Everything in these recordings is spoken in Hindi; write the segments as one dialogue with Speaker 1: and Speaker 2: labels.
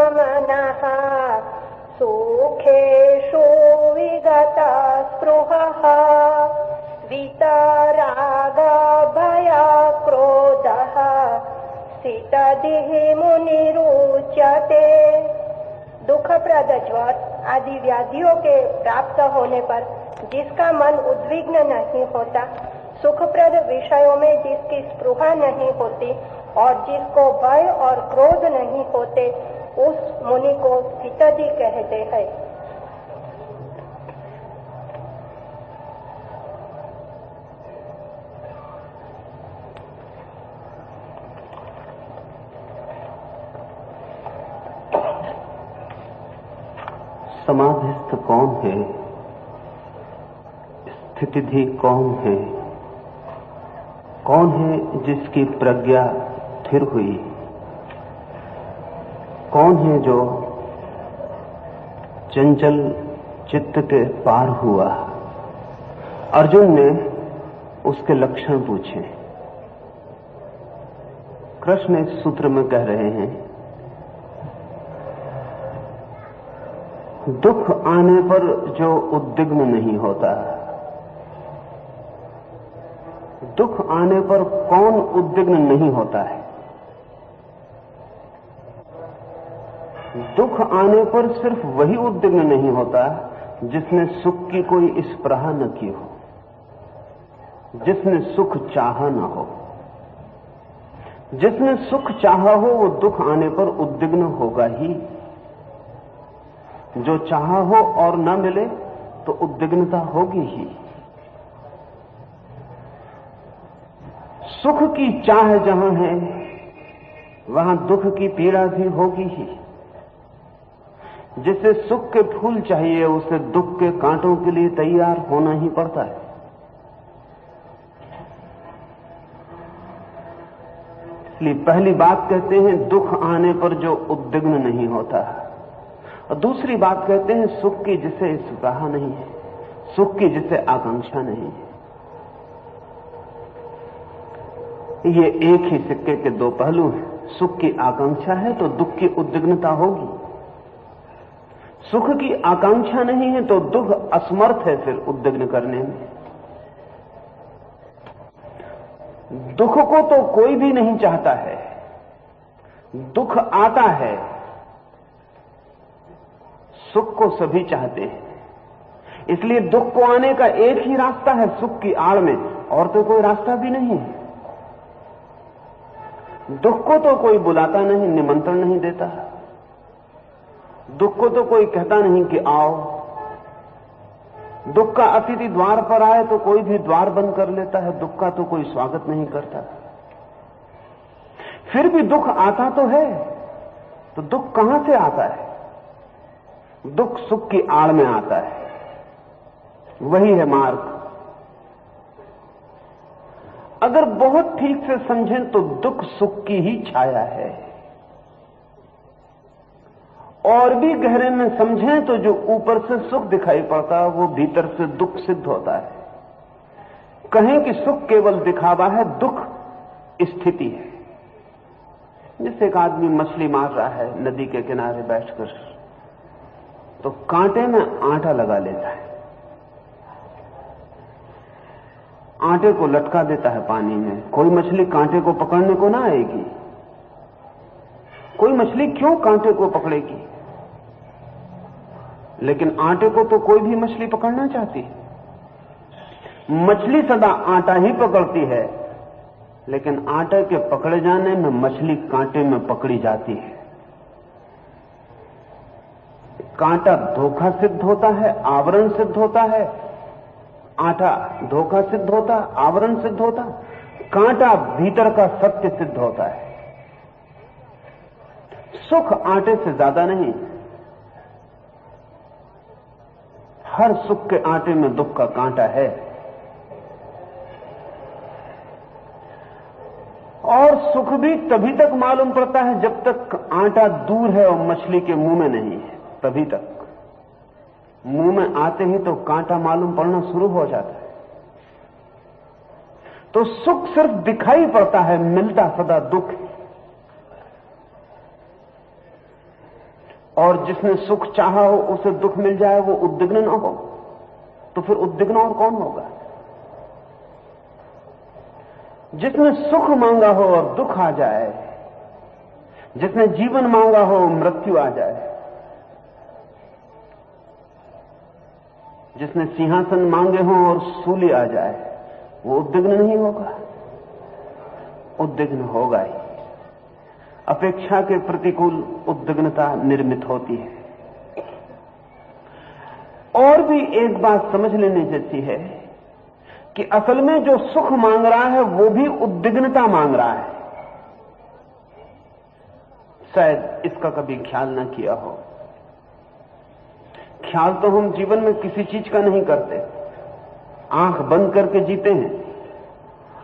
Speaker 1: मनः सुखेषु विगता स्पृहः वीतरागभयक्रोधः स्थितधिः मुनिरुच्यते। दुखप्रद ज्वर आदि व्याधियों के प्राप्त होने पर जिसका मन उद्विग्न नहीं होता, सुखप्रद विषयों में जिसकी स्पृहा नहीं होती और जिसको भय और क्रोध नहीं होते, उस मुनि को स्थितधि कहते हैं।
Speaker 2: समाधिस्थ कौन है, स्थितिधि कौन है? कौन है जिसकी प्रज्ञा स्थिर हुई? कौन है जो चंचल चित्त के पार हुआ? अर्जुन ने उसके लक्षण पूछे। कृष्ण इस सूत्र में कह रहे हैं, दुख आने पर जो उद्विग्न नहीं होता, दुख आने पर कौन उद्विग्न नहीं होता है? दुख आने पर सिर्फ वही उद्विग्न नहीं होता जिसने सुख की कोई स्पृहा न की हो, जिसने सुख चाहा न हो। जिसने सुख चाहा हो वो दुख आने पर उद्विग्न होगा ही। जो चाहा हो और न मिले तो उद्विग्नता होगी ही। सुख की चाह जहां है वहां दुख की पीड़ा भी होगी ही। जिसे सुख के फूल चाहिए उसे दुख के कांटों के लिए तैयार होना ही पड़ता है। इसलिए पहली बात कहते हैं दुख आने पर जो उद्विग्न नहीं होता, और दूसरी बात कहते हैं सुख की जिसे स्पृहा नहीं है, सुख की जिसे आकांक्षा नहीं है। ये एक ही सिक्के के दो पहलू हैं। सुख की आकांक्षा है तो दुख की उद्विग्नता होगी, सुख की आकांक्षा नहीं है तो दुख असमर्थ है फिर उद्विग्न करने में। दुख को तो कोई भी नहीं चाहता है, दुख आता है, सुख को सभी चाहते हैं। इसलिए दुख को आने का एक ही रास्ता है सुख की आड़ में, और तो कोई रास्ता भी नहीं है। दुख को तो कोई बुलाता नहीं, निमंत्रण नहीं देता। दुख को तो कोई कहता नहीं कि आओ। दुख का अतिथि द्वार पर आए तो कोई भी द्वार बंद कर लेता है, दुख का तो कोई स्वागत नहीं करता। फिर भी दुख आता तो है, तो दुख कहां से आता है? दुख सुख की आड़ में आता है, वही है मार्ग। अगर बहुत ठीक से समझें तो दुख सुख की ही छाया है, और भी गहरे में समझें तो जो ऊपर से सुख दिखाई पड़ता है वो भीतर से दुख सिद्ध होता है। कहें कि सुख केवल दिखावा है, दुख स्थिति है। जैसे एक आदमी मछली मार रहा है नदी के किनारे बैठकर, तो कांटे में आटा लगा लेता है, आटे को लटका देता है पानी में। कोई मछली कांटे को पकड़ने को ना आएगी। कोई मछली क्यों कांटे को पकड़ेगी? लेकिन आटे को तो कोई भी मछली पकड़ना चाहती है। मछली सदा आटा ही पकड़ती है, लेकिन आटे के पकड़े जाने में मछली कांटे में पकड़ी जाती है। कांटा धोखा सिद्ध होता है, आवरण सिद्ध होता है। आटा धोखा सिद्ध होता, आवरण सिद्ध होता। कांटा भीतर का सत्य सिद्ध होता है। सुख आटे से ज्यादा नहीं। हर सुख के आटे में दुख का कांटा है। और सुख भी तभी तक मालूम पड़ता है जब तक आटा दूर है और मछली के मुंह में नहीं है, तभी तक। मुंह में आते ही तो कांटा मालूम पड़ना शुरू हो जाता है। तो सुख सिर्फ दिखाई पड़ता है, मिलता सदा दुख है। और जिसने सुख चाहा हो उसे दुख मिल जाए वो उद्विग्न न हो, तो फिर उद्विग्न और कौन होगा? जिसने सुख मांगा हो और दुख आ जाए, जिसने जीवन मांगा हो मृत्यु आ जाए, जिसने सिंहासन मांगे हो और सूली आ जाए, वो उद्विग्न नहीं होगा? उद्विग्न होगा ही। अपेक्षा के प्रतिकूल उद्विग्नता निर्मित होती है। और भी एक बात समझ लेने जैसी है कि असल में जो सुख मांग रहा है वो भी उद्विग्नता मांग रहा है। शायद इसका कभी ख्याल ना किया हो। ख्याल तो हम जीवन में किसी चीज का नहीं करते, आंख बंद करके जीते हैं,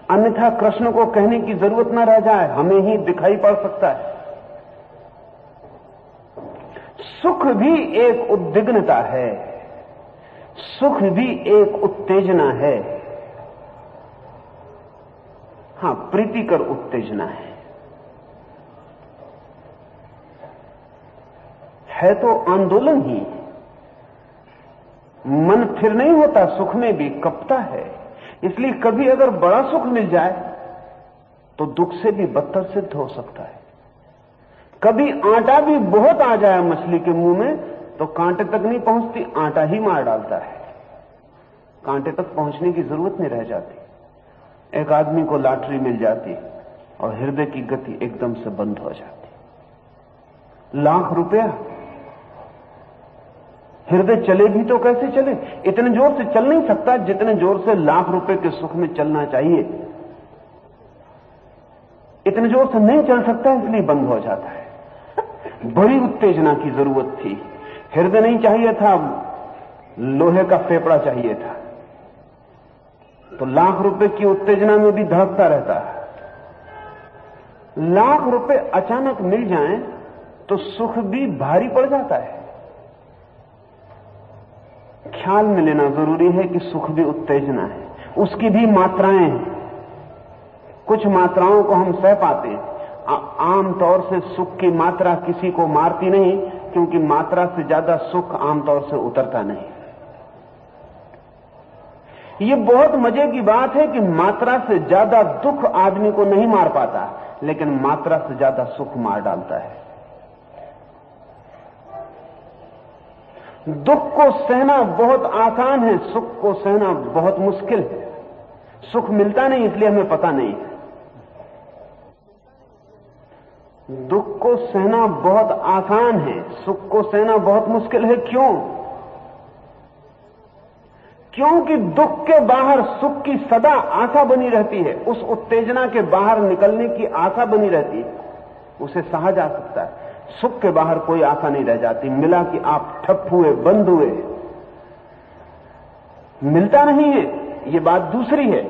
Speaker 2: अन्यथा कृष्ण को कहने की जरूरत ना रह जाए, हमें ही दिखाई पड़ सकता है। सुख भी एक उद्विग्नता है, सुख भी एक उत्तेजना है। हां, प्रीतिकर उत्तेजना है तो आंदोलन ही। मन फिर नहीं होता, सुख में भी कपता है। इसलिए कभी अगर बड़ा सुख मिल जाए तो दुख से भी बदतर सिद्ध हो सकता है। कभी आटा भी बहुत आ जाए मछली के मुंह में तो कांटे तक नहीं पहुंचती, आटा ही मार डालता है, कांटे तक पहुंचने की जरूरत नहीं रह जाती। एक आदमी को लॉटरी मिल जाती और हृदय की गति एकदम से बंद हो जाती। लाख रुपया, हृदय चले भी तो कैसे चले? इतने जोर से चल नहीं सकता जितने जोर से लाख रुपए के सुख में चलना चाहिए। इतने जोर से नहीं चल सकता, इसलिए बंद हो जाता है। बड़ी उत्तेजना की जरूरत थी। हृदय नहीं चाहिए था, लोहे का फेफड़ा चाहिए था। तो लाख रुपए की उत्तेजना में भी धड़कता रहता है। लाख रुपए अचानक मिल जाएं तो सुख भी भारी पड़ जाता है। ख्याल में लेना जरूरी है कि सुख भी उत्तेजना है, उसकी भी मात्राएं हैं। कुछ मात्राओं को हम सह पाते हैं। आमतौर से सुख की मात्रा किसी को मारती नहीं, क्योंकि मात्रा से ज्यादा सुख आमतौर से उतरता नहीं। ये बहुत मजे की बात है कि मात्रा से ज्यादा दुख आदमी को नहीं मार पाता, लेकिन मात्रा से ज्यादा सुख मार डालता है। दुख को सहना बहुत आसान है, सुख को सहना बहुत मुश्किल है। सुख मिलता नहीं इसलिए हमें पता नहीं है। दुख को सहना बहुत आसान है, सुख को सहना बहुत मुश्किल है। क्यों? क्योंकि दुख के बाहर सुख की सदा आशा बनी रहती है। उस उत्तेजना के बाहर निकलने की आशा बनी रहती है, उसे सहा जा सकता है। सुख के बाहर कोई आशा नहीं रह जाती। मिला कि आप ठप हुए, बंद हुए, मिलता नहीं है, ये बात दूसरी है।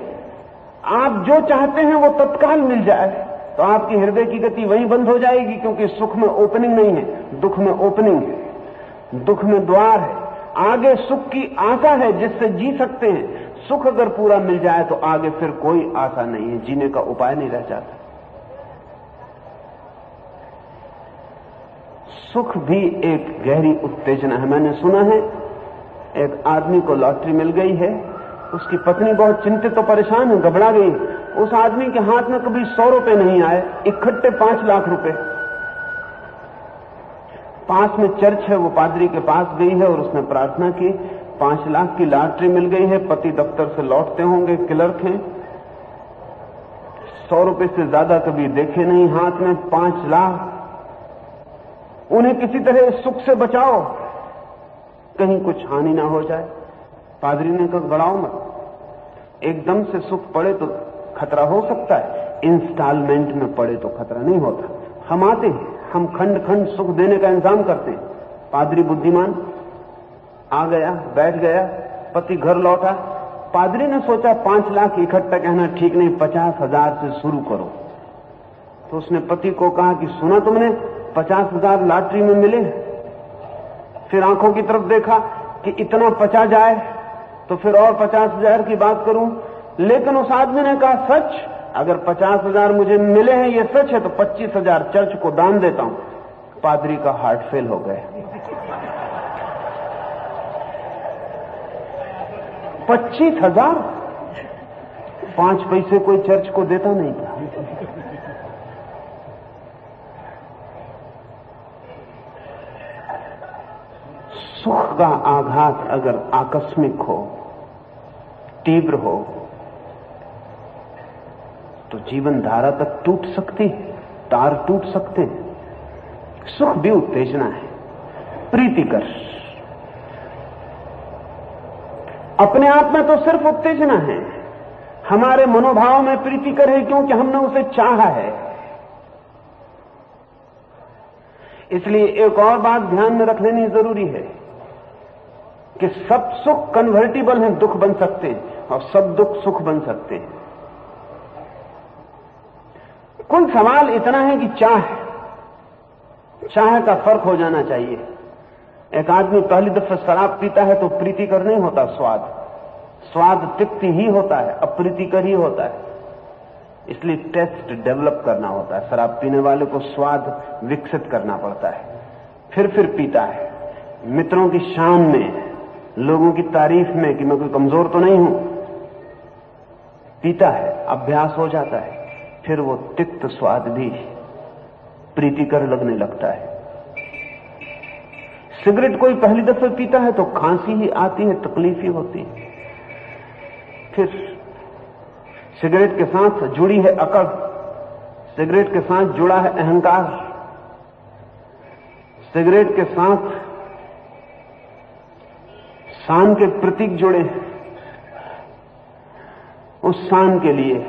Speaker 2: आप जो चाहते हैं वो तत्काल मिल जाए तो आपकी हृदय की गति वहीं बंद हो जाएगी, क्योंकि सुख में ओपनिंग नहीं है, दुख में ओपनिंग है। दुख में द्वार है, आगे सुख की आशा है जिससे जी सकते हैं। सुख अगर पूरा मिल जाए तो आगे फिर कोई आशा नहीं है, जीने का उपाय नहीं रह जाता। सुख भी एक गहरी उत्तेजना है। मैंने सुना है एक आदमी को लॉटरी मिल गई है, उसकी पत्नी बहुत चिंतित और परेशान है, घबरा गई। उस आदमी के हाथ में कभी 100 रुपए नहीं आए, इकट्ठे 5 लाख रुपए। पास में चर्च है, वो पादरी के पास गई है और उसने प्रार्थना की, 5 लाख की लॉटरी मिल गई है। पति दफ्तर से लौटते होंगे, क्लर्क हैं, 100 रुपए से ज्यादा कभी देखे नहीं, हाथ में 5 लाख। उन्हें किसी तरह सुख से बचाओ, कहीं कुछ हानि ना हो जाए। पादरी ने कहा गड़ाओ मत, एकदम से सुख पड़े तो खतरा हो सकता है, इंस्टॉलमेंट में पड़े तो खतरा नहीं होता। हम आते हैं, हम खंड खंड सुख देने का इंतजाम करते हैं। पादरी बुद्धिमान आ गया, बैठ गया, पति घर लौटा। पादरी ने सोचा 5 लाख इकट्ठा कहना ठीक नहीं, 50,000 से शुरू करो। तो उसने पति को कहा कि सुना तुमने 50,000 लॉटरी में मिले? फिर आंखों की तरफ देखा कि इतना 50 जाए तो फिर और 50,000 की बात करूं। लेकिन उस आदमी ने कहा सच, अगर 50,000 मुझे मिले हैं ये सच है तो 25,000 चर्च को दान देता हूं। पादरी का हार्ट फेल हो गया। 25,000 5 पैसे कोई चर्च को देता नहीं था। सुख का आघात अगर आकस्मिक हो, तीव्र हो, तो जीवन धारा तक टूट सकती है, तार टूट सकते हैं। सुख भी उत्तेजना है, प्रीतिकर। अपने आप में तो सिर्फ उत्तेजना है, हमारे मनोभाव में प्रीतिकर है क्योंकि हमने उसे चाहा है। इसलिए एक और बात ध्यान में रख लेनी जरूरी है कि सब सुख कन्वर्टिबल हैं, दुख बन सकते हैं, और सब दुख सुख बन सकते हैं। कुल सवाल इतना है कि चाह का फर्क हो जाना चाहिए। एक आदमी पहली दफा शराब पीता है तो प्रीतिकर नहीं होता, स्वाद तिक्ति ही होता है, अप्रीतिकर ही होता है। इसलिए टेस्ट डेवलप करना होता है। शराब पीने वाले को स्वाद विकसित करना पड़ता है, फिर पीता है, मित्रों की शान में, लोगों की तारीफ में कि मैं कोई कमजोर तो नहीं हूं, पीता है, अभ्यास हो जाता है, फिर वो तिक्त स्वाद भी प्रीतिकर लगने लगता है। सिगरेट कोई पहली दफे पीता है तो खांसी ही आती है, तकलीफ ही होती है। फिर सिगरेट के साथ जुड़ी है अकड़, सिगरेट के साथ जुड़ा है अहंकार, सिगरेट के साथ शान के प्रतीक जुड़े हैं। उस शान के लिए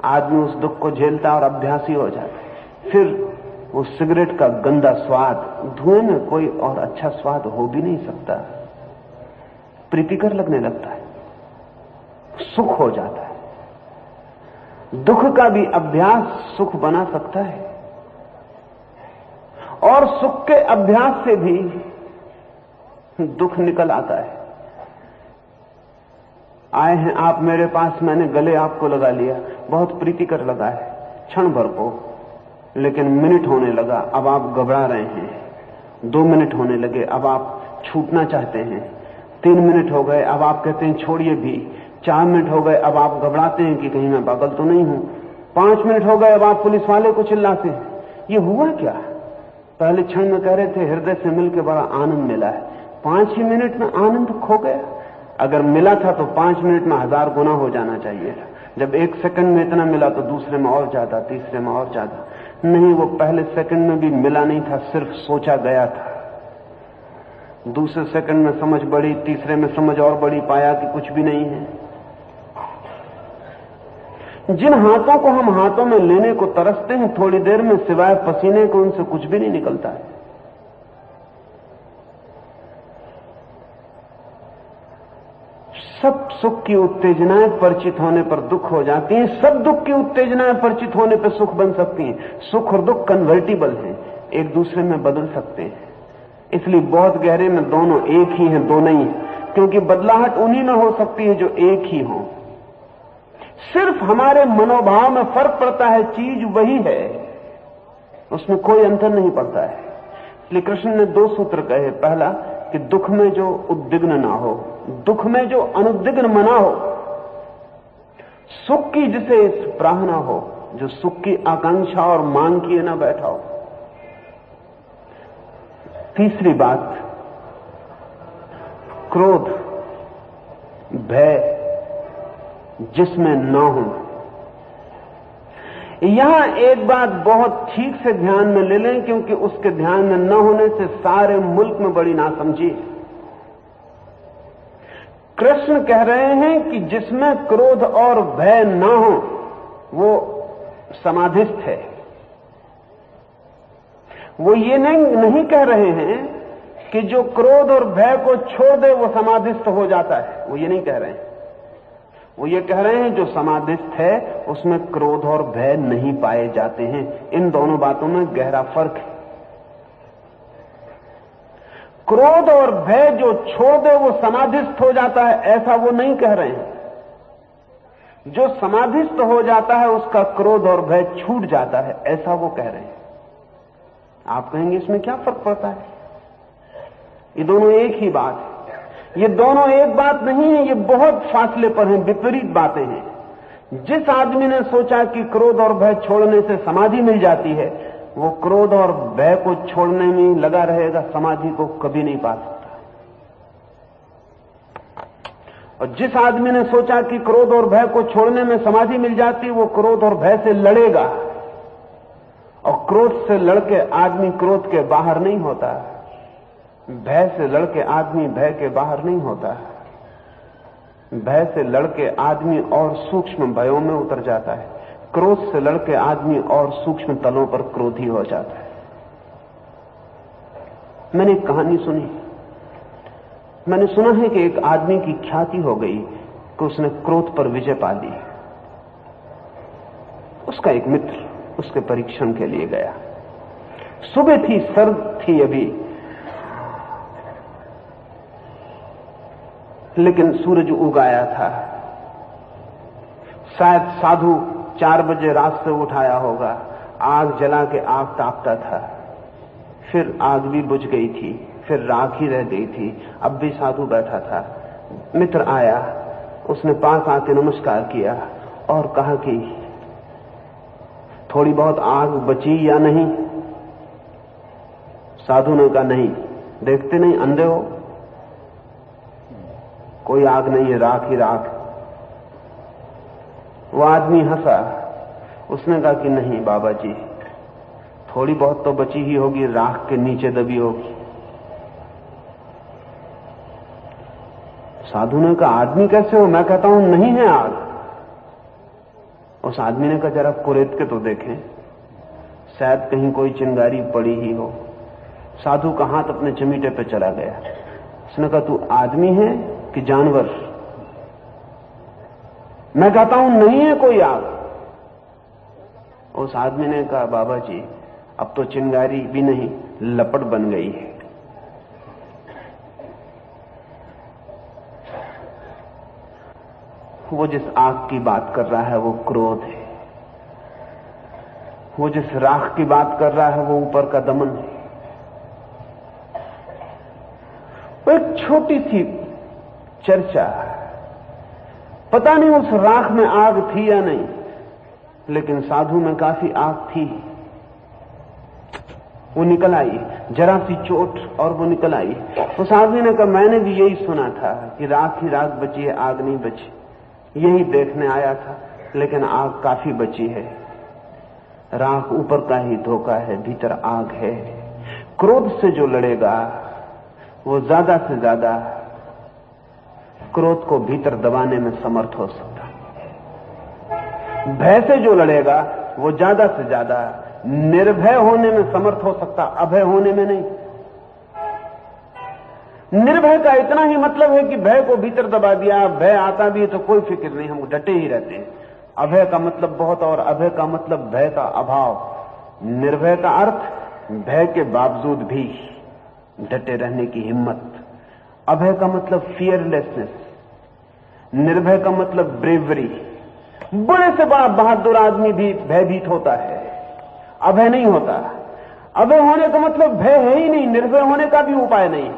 Speaker 2: आदमी उस दुख को झेलता और अभ्यासी हो जाता है। फिर वो सिगरेट का गंदा स्वाद, धुएं में कोई और अच्छा स्वाद हो भी नहीं सकता, प्रीतिकर लगने लगता है, सुख हो जाता है। दुख का भी अभ्यास सुख बना सकता है, और सुख के अभ्यास से भी दुख निकल आता है। आए हैं आप मेरे पास, मैंने गले आपको लगा लिया, बहुत प्रीतिकर लगा है क्षण भर को, लेकिन मिनट होने लगा, अब आप घबरा रहे हैं। 2 मिनट होने लगे, अब आप छूटना चाहते हैं। 3 मिनट हो गए, अब आप कहते हैं छोड़िए भी। 4 मिनट हो गए, अब आप घबराते हैं कि कहीं मैं पागल तो नहीं हूं। 5 मिनट हो गए, अब आप पुलिस वाले को चिल्लाते हैं। ये हुआ क्या? पहले क्षण में कह रहे थे हृदय से मिलकर बड़ा आनंद मिला है, 5 ही मिनट में आनंद खो गया। अगर मिला था तो 5 मिनट में 1000 गुना हो जाना चाहिए था। जब 1 सेकंड में इतना मिला तो दूसरे में और ज्यादा, तीसरे में और ज्यादा। नहीं, वो पहले सेकंड में भी मिला नहीं था, सिर्फ सोचा गया था। दूसरे सेकंड में समझ बढ़ी, तीसरे में समझ और बढ़ी, पाया कि कुछ भी नहीं है। जिन हाथों को हम हाथों में लेने को तरसते हैं, थोड़ी देर में सिवाय पसीने को उनसे कुछ भी नहीं निकलता है। सब सुख की उत्तेजनाएं परिचित होने पर दुख हो जाती हैं, सब दुख की उत्तेजनाएं परिचित होने पर सुख बन सकती हैं। सुख और दुख कन्वर्टिबल हैं, एक दूसरे में बदल सकते हैं। इसलिए बहुत गहरे में दोनों एक ही हैं, दो नहीं, क्योंकि बदलाहट उन्हीं में हो सकती है जो एक ही हो। सिर्फ हमारे मनोभाव में फर्क पड़ता है, चीज वही है, उसमें कोई अंतर नहीं पड़ता है। इसलिए कृष्ण ने 2 सूत्र कहे। पहला कि दुख में जो उद्विग्न ना हो, दुख में जो अनुद्विग्न मना हो, सुख की जिसे प्राह ना हो, जो सुख की आकांक्षा और मांग किए ना बैठा हो। तीसरी बात, क्रोध भय जिसमें ना हो। यहां एक बात बहुत ठीक से ध्यान में ले लें, क्योंकि उसके ध्यान में न होने से सारे मुल्क में बड़ी नासमझी है। कृष्ण कह रहे हैं कि जिसमें क्रोध और भय ना हो वो समाधिस्थ है। वो ये नहीं कह रहे हैं कि जो क्रोध और भय को छोड़ दे वो समाधिस्थ हो जाता है, वो ये नहीं कह रहे हैं। वो ये कह रहे हैं जो समाधिस्थ है उसमें क्रोध और भय नहीं पाए जाते हैं। इन दोनों बातों में गहरा फर्क है। क्रोध और भय जो छोड़ दे वो समाधिस्थ हो जाता है, ऐसा वो नहीं कह रहे हैं। जो समाधिस्थ हो जाता है उसका क्रोध और भय छूट जाता है, ऐसा वो कह रहे हैं। आप कहेंगे इसमें क्या फर्क पड़ता है? ये दोनों एक ही बात है। ये दोनों एक बात नहीं है, ये बहुत फासले पर हैं, विपरीत बातें हैं। जिस आदमी ने सोचा कि क्रोध और भय छोड़ने से समाधि मिल जाती है, वो क्रोध और भय को छोड़ने में लगा रहेगा, समाधि को कभी नहीं पा सकता। और जिस आदमी ने सोचा कि क्रोध और भय को छोड़ने में समाधि मिल जाती, वो क्रोध और भय से लड़ेगा, और क्रोध से लड़के आदमी क्रोध के बाहर नहीं होता, भय से लड़के आदमी भय के बाहर नहीं होता। भय से लड़के आदमी और सूक्ष्म भयों में उतर जाता है, क्रोध से लड़के आदमी और सूक्ष्म तलों पर क्रोधी हो जाता है। मैंने एक कहानी सुनी। मैंने सुना है कि एक आदमी की ख्याति हो गई कि उसने क्रोध पर विजय पा ली। उसका एक मित्र उसके परीक्षण के लिए गया। सुबह थी, सर्द थी अभी, लेकिन सूरज उग आया था। शायद साधु 4 बजे रात से उठाया होगा। आग जला के आग तापता था, फिर आग भी बुझ गई थी, फिर राख ही रह गई थी। अब भी साधु बैठा था। मित्र आया, उसने पास आके नमस्कार किया और कहा कि थोड़ी बहुत आग बची या नहीं? साधु ने कहा नहीं। देखते नहीं, अंधे हो? कोई आग नहीं है, राख ही राख। वो आदमी हंसा। उसने कहा कि नहीं बाबा जी, थोड़ी बहुत तो बची ही होगी, राख के नीचे दबी होगी। साधु ने कहा आदमी कैसे हो? मैं कहता हूं नहीं है आग। उस आदमी ने कहा जरा कुरेद के तो देखें, शायद कहीं कोई चिंगारी पड़ी ही हो। साधु का हाथ अपने चमीटे पे चला गया। उसने कहा तू आदमी है कि जानवर? मैं कहता हूं नहीं है कोई आग। उस आदमी ने कहा बाबा जी, अब तो चिंगारी भी नहीं, लपट बन गई है। वो जिस आग की बात कर रहा है वो क्रोध है। वो जिस राख की बात कर रहा है वो ऊपर का दमन है। वो एक छोटी सी चर्चा, पता नहीं उस राख में आग थी या नहीं, लेकिन साधु में काफी आग थी। वो निकल आई, जरा सी चोट और वो निकल आई। उस आदमी ने कहा मैंने भी यही सुना था कि राख ही राख बची है, आग नहीं बची। यही देखने आया था, लेकिन आग काफी बची है। राख ऊपर का ही धोखा है, भीतर आग है। क्रोध से जो लड़ेगा वो ज्यादा से ज्यादा क्रोध को भीतर दबाने में समर्थ हो सकता। भय से जो लड़ेगा वो ज्यादा से ज्यादा निर्भय होने में समर्थ हो सकता, अभय होने में नहीं। निर्भय का इतना ही मतलब है कि भय को भीतर दबा दिया, भय आता भी है तो कोई फिक्र नहीं, हम डटे ही रहते हैं। अभय का मतलब बहुत, और अभय का मतलब भय का अभाव। निर्भय का अर्थ भय के बावजूद भी डटे रहने की हिम्मत। अभय का मतलब फियरलेसनेस, निर्भय का मतलब ब्रेवरी। बड़े से बड़ा बहादुर आदमी भी भयभीत होता है, अभय नहीं होता। अभय होने का मतलब भय है ही नहीं, निर्भय होने का भी उपाय नहीं,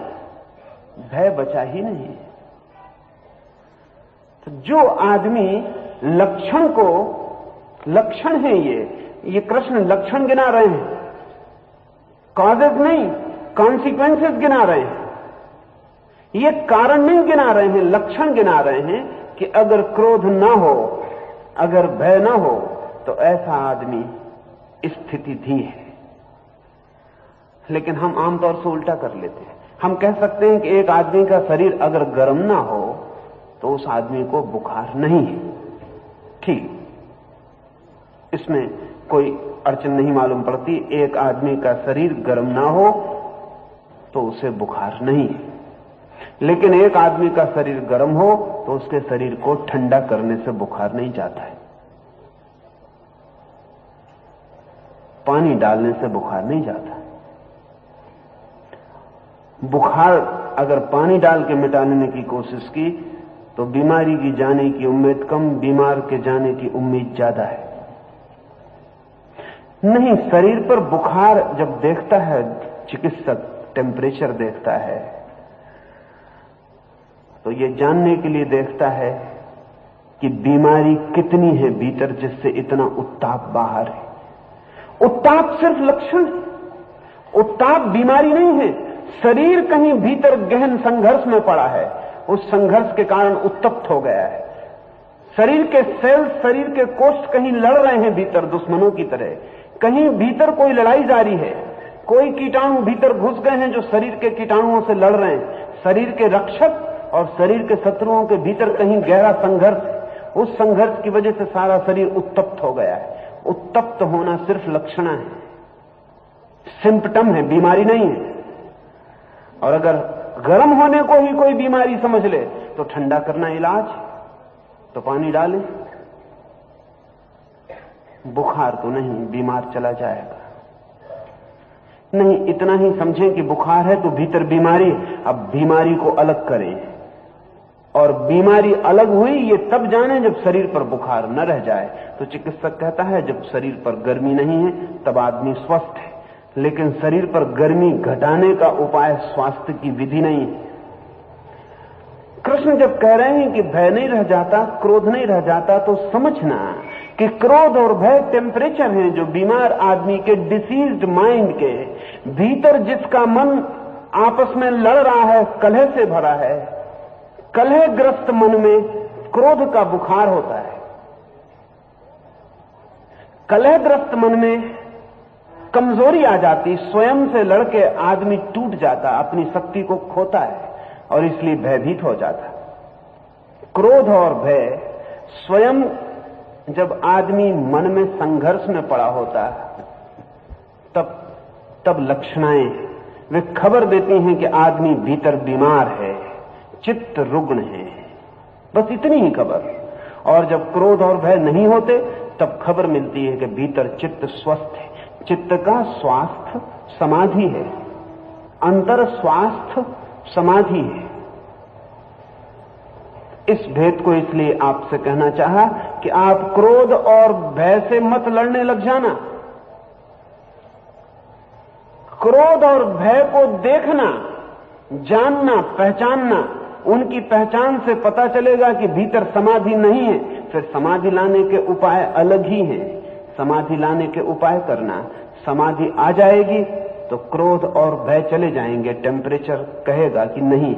Speaker 2: भय बचा ही नहीं। तो जो आदमी लक्षण को, लक्षण है ये कृष्ण लक्षण गिना रहे हैं, कॉजेज नहीं, कॉन्सिक्वेंसेस गिना रहे हैं। ये कारण नहीं गिना रहे हैं, लक्षण गिना रहे हैं कि अगर क्रोध ना हो, अगर भय ना हो, तो ऐसा आदमी स्थिति थी है। लेकिन हम आमतौर से उल्टा कर लेते हैं। हम कह सकते हैं कि एक आदमी का शरीर अगर गर्म ना हो तो उस आदमी को बुखार नहीं है। ठीक, इसमें कोई अड़चन नहीं मालूम पड़ती। एक आदमी का शरीर गर्म ना हो तो उसे बुखार नहीं है, लेकिन एक आदमी का शरीर गर्म हो तो उसके शरीर को ठंडा करने से बुखार नहीं जाता है। पानी डालने से बुखार नहीं जाता। बुखार अगर पानी डाल के मिटाने की कोशिश की तो बीमारी की जाने की उम्मीद कम, बीमार के जाने की उम्मीद ज्यादा है। नहीं, शरीर पर बुखार जब देखता है चिकित्सक, टेम्परेचर देखता है, तो ये जानने के लिए देखता है कि बीमारी कितनी है भीतर जिससे इतना उत्ताप बाहर है। उत्ताप सिर्फ लक्षण है, उत्ताप बीमारी नहीं है। शरीर कहीं भीतर गहन संघर्ष में पड़ा है, उस संघर्ष के कारण उत्तप्त हो गया है। शरीर के सेल, शरीर के कोष्ठ कहीं लड़ रहे हैं भीतर दुश्मनों की तरह, कहीं भीतर कोई लड़ाई जारी है, कोई कीटाणु भीतर घुस गए हैं जो शरीर के कीटाणुओं से लड़ रहे हैं। शरीर के रक्षक और शरीर के शत्रुओं के भीतर कहीं गहरा संघर्ष है। उस संघर्ष की वजह से सारा शरीर उत्तप्त हो गया है। उत्तप्त होना सिर्फ लक्षण है, सिम्पटम है, बीमारी नहीं है। और अगर गर्म होने को ही कोई बीमारी समझ ले तो ठंडा करना इलाज, तो पानी डाले। बुखार तो नहीं, बीमार चला जाएगा। नहीं, इतना ही समझें कि बुखार है तो भीतर बीमारी। अब बीमारी को अलग करें, और बीमारी अलग हुई ये तब जाने जब शरीर पर बुखार न रह जाए। तो चिकित्सक कहता है जब शरीर पर गर्मी नहीं है तब आदमी स्वस्थ है, लेकिन शरीर पर गर्मी घटाने का उपाय स्वास्थ्य की विधि नहीं है। कृष्ण जब कह रहे हैं कि भय नहीं रह जाता, क्रोध नहीं रह जाता, तो समझना कि क्रोध और भय टेम्परेचर हैं जो बीमार आदमी के, डिसीज्ड माइंड के भीतर, जिसका मन आपस में लड़ रहा है, कलह से भरा है, कलहग्रस्त मन में क्रोध का बुखार होता है। कलहग्रस्त मन में कमजोरी आ जाती, स्वयं से लड़के आदमी टूट जाता, अपनी शक्ति को खोता है और इसलिए भयभीत हो जाता। क्रोध और भय स्वयं जब आदमी मन में संघर्ष में पड़ा होता तब लक्षणाएं वे खबर देती हैं कि आदमी भीतर बीमार है, चित्त रुग्ण है, बस इतनी ही खबर। और जब क्रोध और भय नहीं होते तब खबर मिलती है कि भीतर चित्त स्वस्थ है। चित्त का स्वास्थ्य समाधि है, अंतर स्वास्थ्य समाधि है। इस भेद को इसलिए आपसे कहना चाहा कि आप क्रोध और भय से मत लड़ने लग जाना। क्रोध और भय को देखना, जानना, पहचानना, उनकी पहचान से पता चलेगा कि भीतर समाधि नहीं है। फिर समाधि लाने के उपाय अलग ही हैं। समाधि लाने के उपाय करना, समाधि आ जाएगी तो क्रोध और भय चले जाएंगे। टेम्परेचर कहेगा कि नहीं,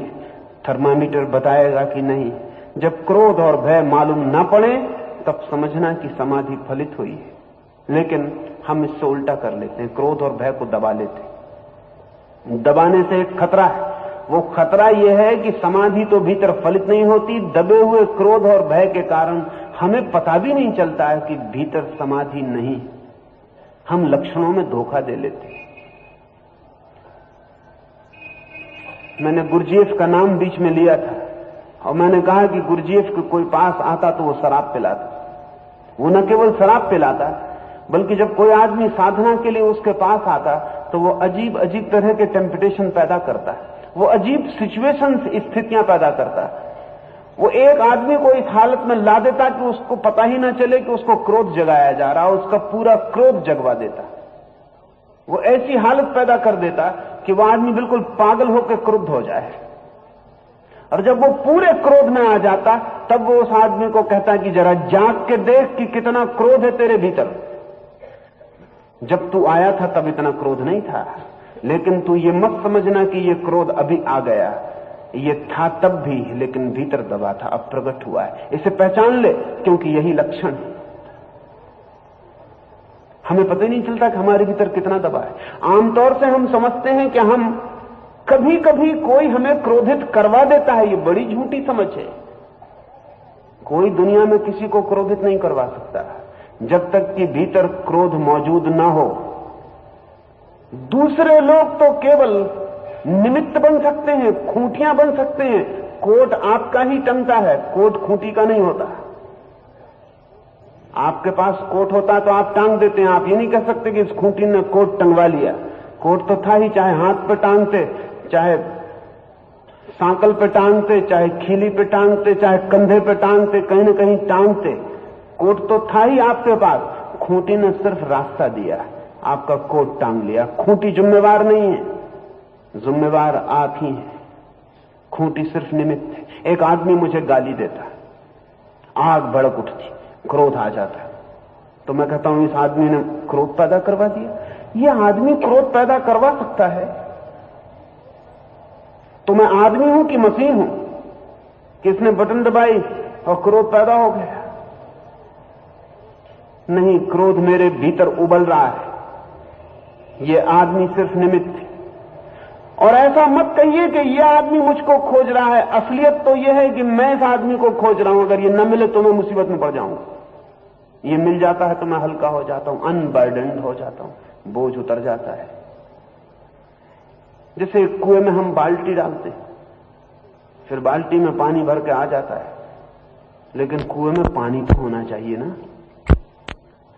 Speaker 2: थर्मामीटर बताएगा कि नहीं। जब क्रोध और भय मालूम ना पड़े तब समझना कि समाधि फलित हुई है। लेकिन हम इससे उल्टा कर लेते हैं, क्रोध और भय को दबा लेते हैं। दबाने से एक खतरा है, वो खतरा यह है कि समाधि तो भीतर फलित नहीं होती। दबे हुए क्रोध और भय के कारण हमें पता भी नहीं चलता है कि भीतर समाधि नहीं। हम लक्षणों में धोखा दे लेते हैं। मैंने गुरजीएफ का नाम बीच में लिया था और मैंने कहा कि गुरजीएफ के कोई पास आता तो वो शराब पिलाता। वो न केवल शराब पिलाता बल्कि जब कोई आदमी साधना के लिए उसके पास आता तो वो अजीब अजीब तरह के टेम्पटेशन पैदा करता है, वो अजीब सिचुएशंस, स्थितियां पैदा करता है। वो एक आदमी को इस हालत में ला देता कि उसको पता ही ना चले कि उसको क्रोध जगाया जा रहा, उसका पूरा क्रोध जगवा देता। वो ऐसी हालत पैदा कर देता कि वो आदमी बिल्कुल पागल होकर क्रुद्ध हो जाए। और जब वो पूरे क्रोध में आ जाता तब वो उस आदमी को कहता कि जरा जाग के देख कि कितना क्रोध है तेरे भीतर। जब तू आया था तब इतना क्रोध नहीं था, लेकिन तू ये मत समझना कि ये क्रोध अभी आ गया, ये था तब भी, लेकिन भीतर दबा था, अब प्रकट हुआ है। इसे पहचान ले, क्योंकि यही लक्षण है। हमें पता ही नहीं चलता कि हमारे भीतर कितना दबा है। आमतौर से हम समझते हैं कि हम कभी कभी कोई हमें क्रोधित करवा देता है। ये बड़ी झूठी समझ है। कोई दुनिया में किसी को क्रोधित नहीं करवा सकता जब तक कि भीतर क्रोध मौजूद ना हो। दूसरे लोग तो केवल निमित्त बन सकते हैं, खूंटियां बन सकते हैं। कोट आपका ही टंगता है, कोट खूंटी का नहीं होता। आपके पास कोट होता तो आप टांग देते हैं। आप ये नहीं कह सकते कि इस खूंटी ने कोट टंगवा लिया। कोट तो था ही, चाहे हाथ पे टांगते, चाहे सांकल पे टांगते, चाहे खीली पे टांगते, चाहे कंधे पे टांगते, कहीं न कहीं टांगते। कोट तो था ही आपके पास, खूंटी ने सिर्फ रास्ता दिया। आपका कोट टांग लिया। खूंटी जिम्मेवार नहीं है, जिम्मेवार आप ही हैं। खूंटी सिर्फ निमित्त है। एक आदमी मुझे गाली देता, आग भड़क उठती, क्रोध आ जाता, तो मैं कहता हूं इस आदमी ने क्रोध पैदा करवा दिया। यह आदमी क्रोध पैदा करवा सकता है, तो मैं आदमी हूं कि मशीन हूं कि इसने बटन दबाई और क्रोध पैदा हो गया? नहीं, क्रोध मेरे भीतर उबल रहा है। यह आदमी सिर्फ निमित्त है। और ऐसा मत कहिए कि यह आदमी मुझको खोज रहा है। असलियत तो यह है कि मैं इस आदमी को खोज रहा हूं। अगर यह न मिले तो मैं मुसीबत में पड़ जाऊंगा। ये मिल जाता है तो मैं हल्का हो जाता हूं, अनबर्डन्ड हो जाता हूं, बोझ उतर जाता है। जैसे कुएं में हम बाल्टी डालते, फिर बाल्टी में पानी भर के आ जाता है, लेकिन कुएं में पानी तो होना चाहिए ना।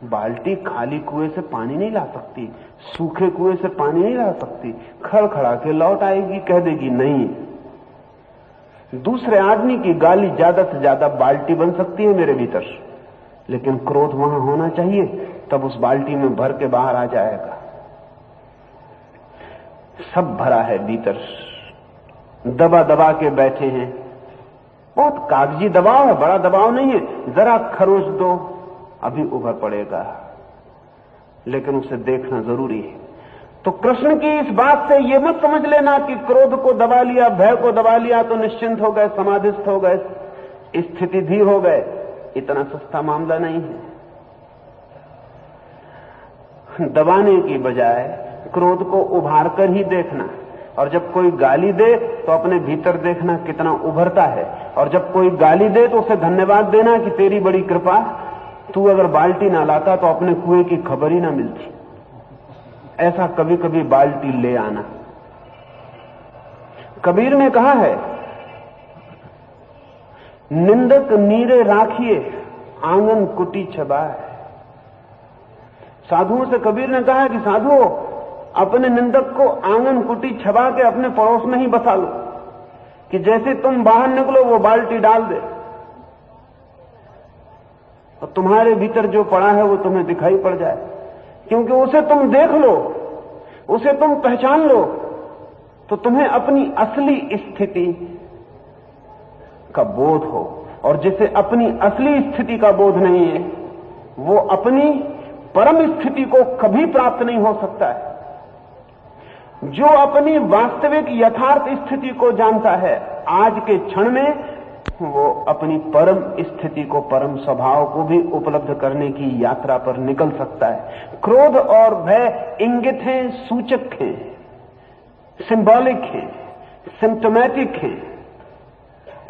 Speaker 2: बाल्टी खाली कुएं से पानी नहीं ला सकती, सूखे कुएं से पानी नहीं ला सकती। खड़खड़ा के लौट आएगी, कह देगी नहीं। दूसरे आदमी की गाली ज्यादा से ज्यादा बाल्टी बन सकती है मेरे भीतर, लेकिन क्रोध वहां होना चाहिए, तब उस बाल्टी में भर के बाहर आ जाएगा। सब भरा है भीतर, दबा दबा के बैठे हैं। बहुत कागजी दबाव है, बड़ा दबाव नहीं है। जरा खरोच दो, अभी उभर पड़ेगा, लेकिन उसे देखना जरूरी है। तो कृष्ण की इस बात से यह मत समझ लेना कि क्रोध को दबा लिया, भय को दबा लिया तो निश्चिंत हो गए, समाधिस्थ हो गए, स्थिति धीर हो गए। इतना सस्ता मामला नहीं है। दबाने की बजाय क्रोध को उभार कर ही देखना, और जब कोई गाली दे तो अपने भीतर देखना कितना उभरता है, और जब कोई गाली दे तो उसे धन्यवाद देना कि तेरी बड़ी कृपा, तू अगर बाल्टी ना लाता तो अपने कुएं की खबर ही ना मिलती। ऐसा कभी कभी बाल्टी ले आना। कबीर ने कहा है, निंदक नीरे राखिए आंगन कुटी छबाए। साधुओं से कबीर ने कहा है कि साधुओं, अपने निंदक को आंगन कुटी छबा के अपने पड़ोस में ही बसा लो, कि जैसे तुम बाहर निकलो वो बाल्टी डाल दे, और तुम्हारे भीतर जो पड़ा है वो तुम्हें दिखाई पड़ जाए। क्योंकि उसे तुम देख लो, उसे तुम पहचान लो, तो तुम्हें अपनी असली स्थिति का बोध हो। और जिसे अपनी असली स्थिति का बोध नहीं है, वो अपनी परम स्थिति को कभी प्राप्त नहीं हो सकता है। जो अपनी वास्तविक यथार्थ स्थिति को जानता है, आज के क्षण में वो अपनी परम स्थिति को, परम स्वभाव को भी उपलब्ध करने की यात्रा पर निकल सकता है। क्रोध और भय इंगित हैं, सूचक हैं, सिंबॉलिक हैं, सिम्टोमेटिक हैं।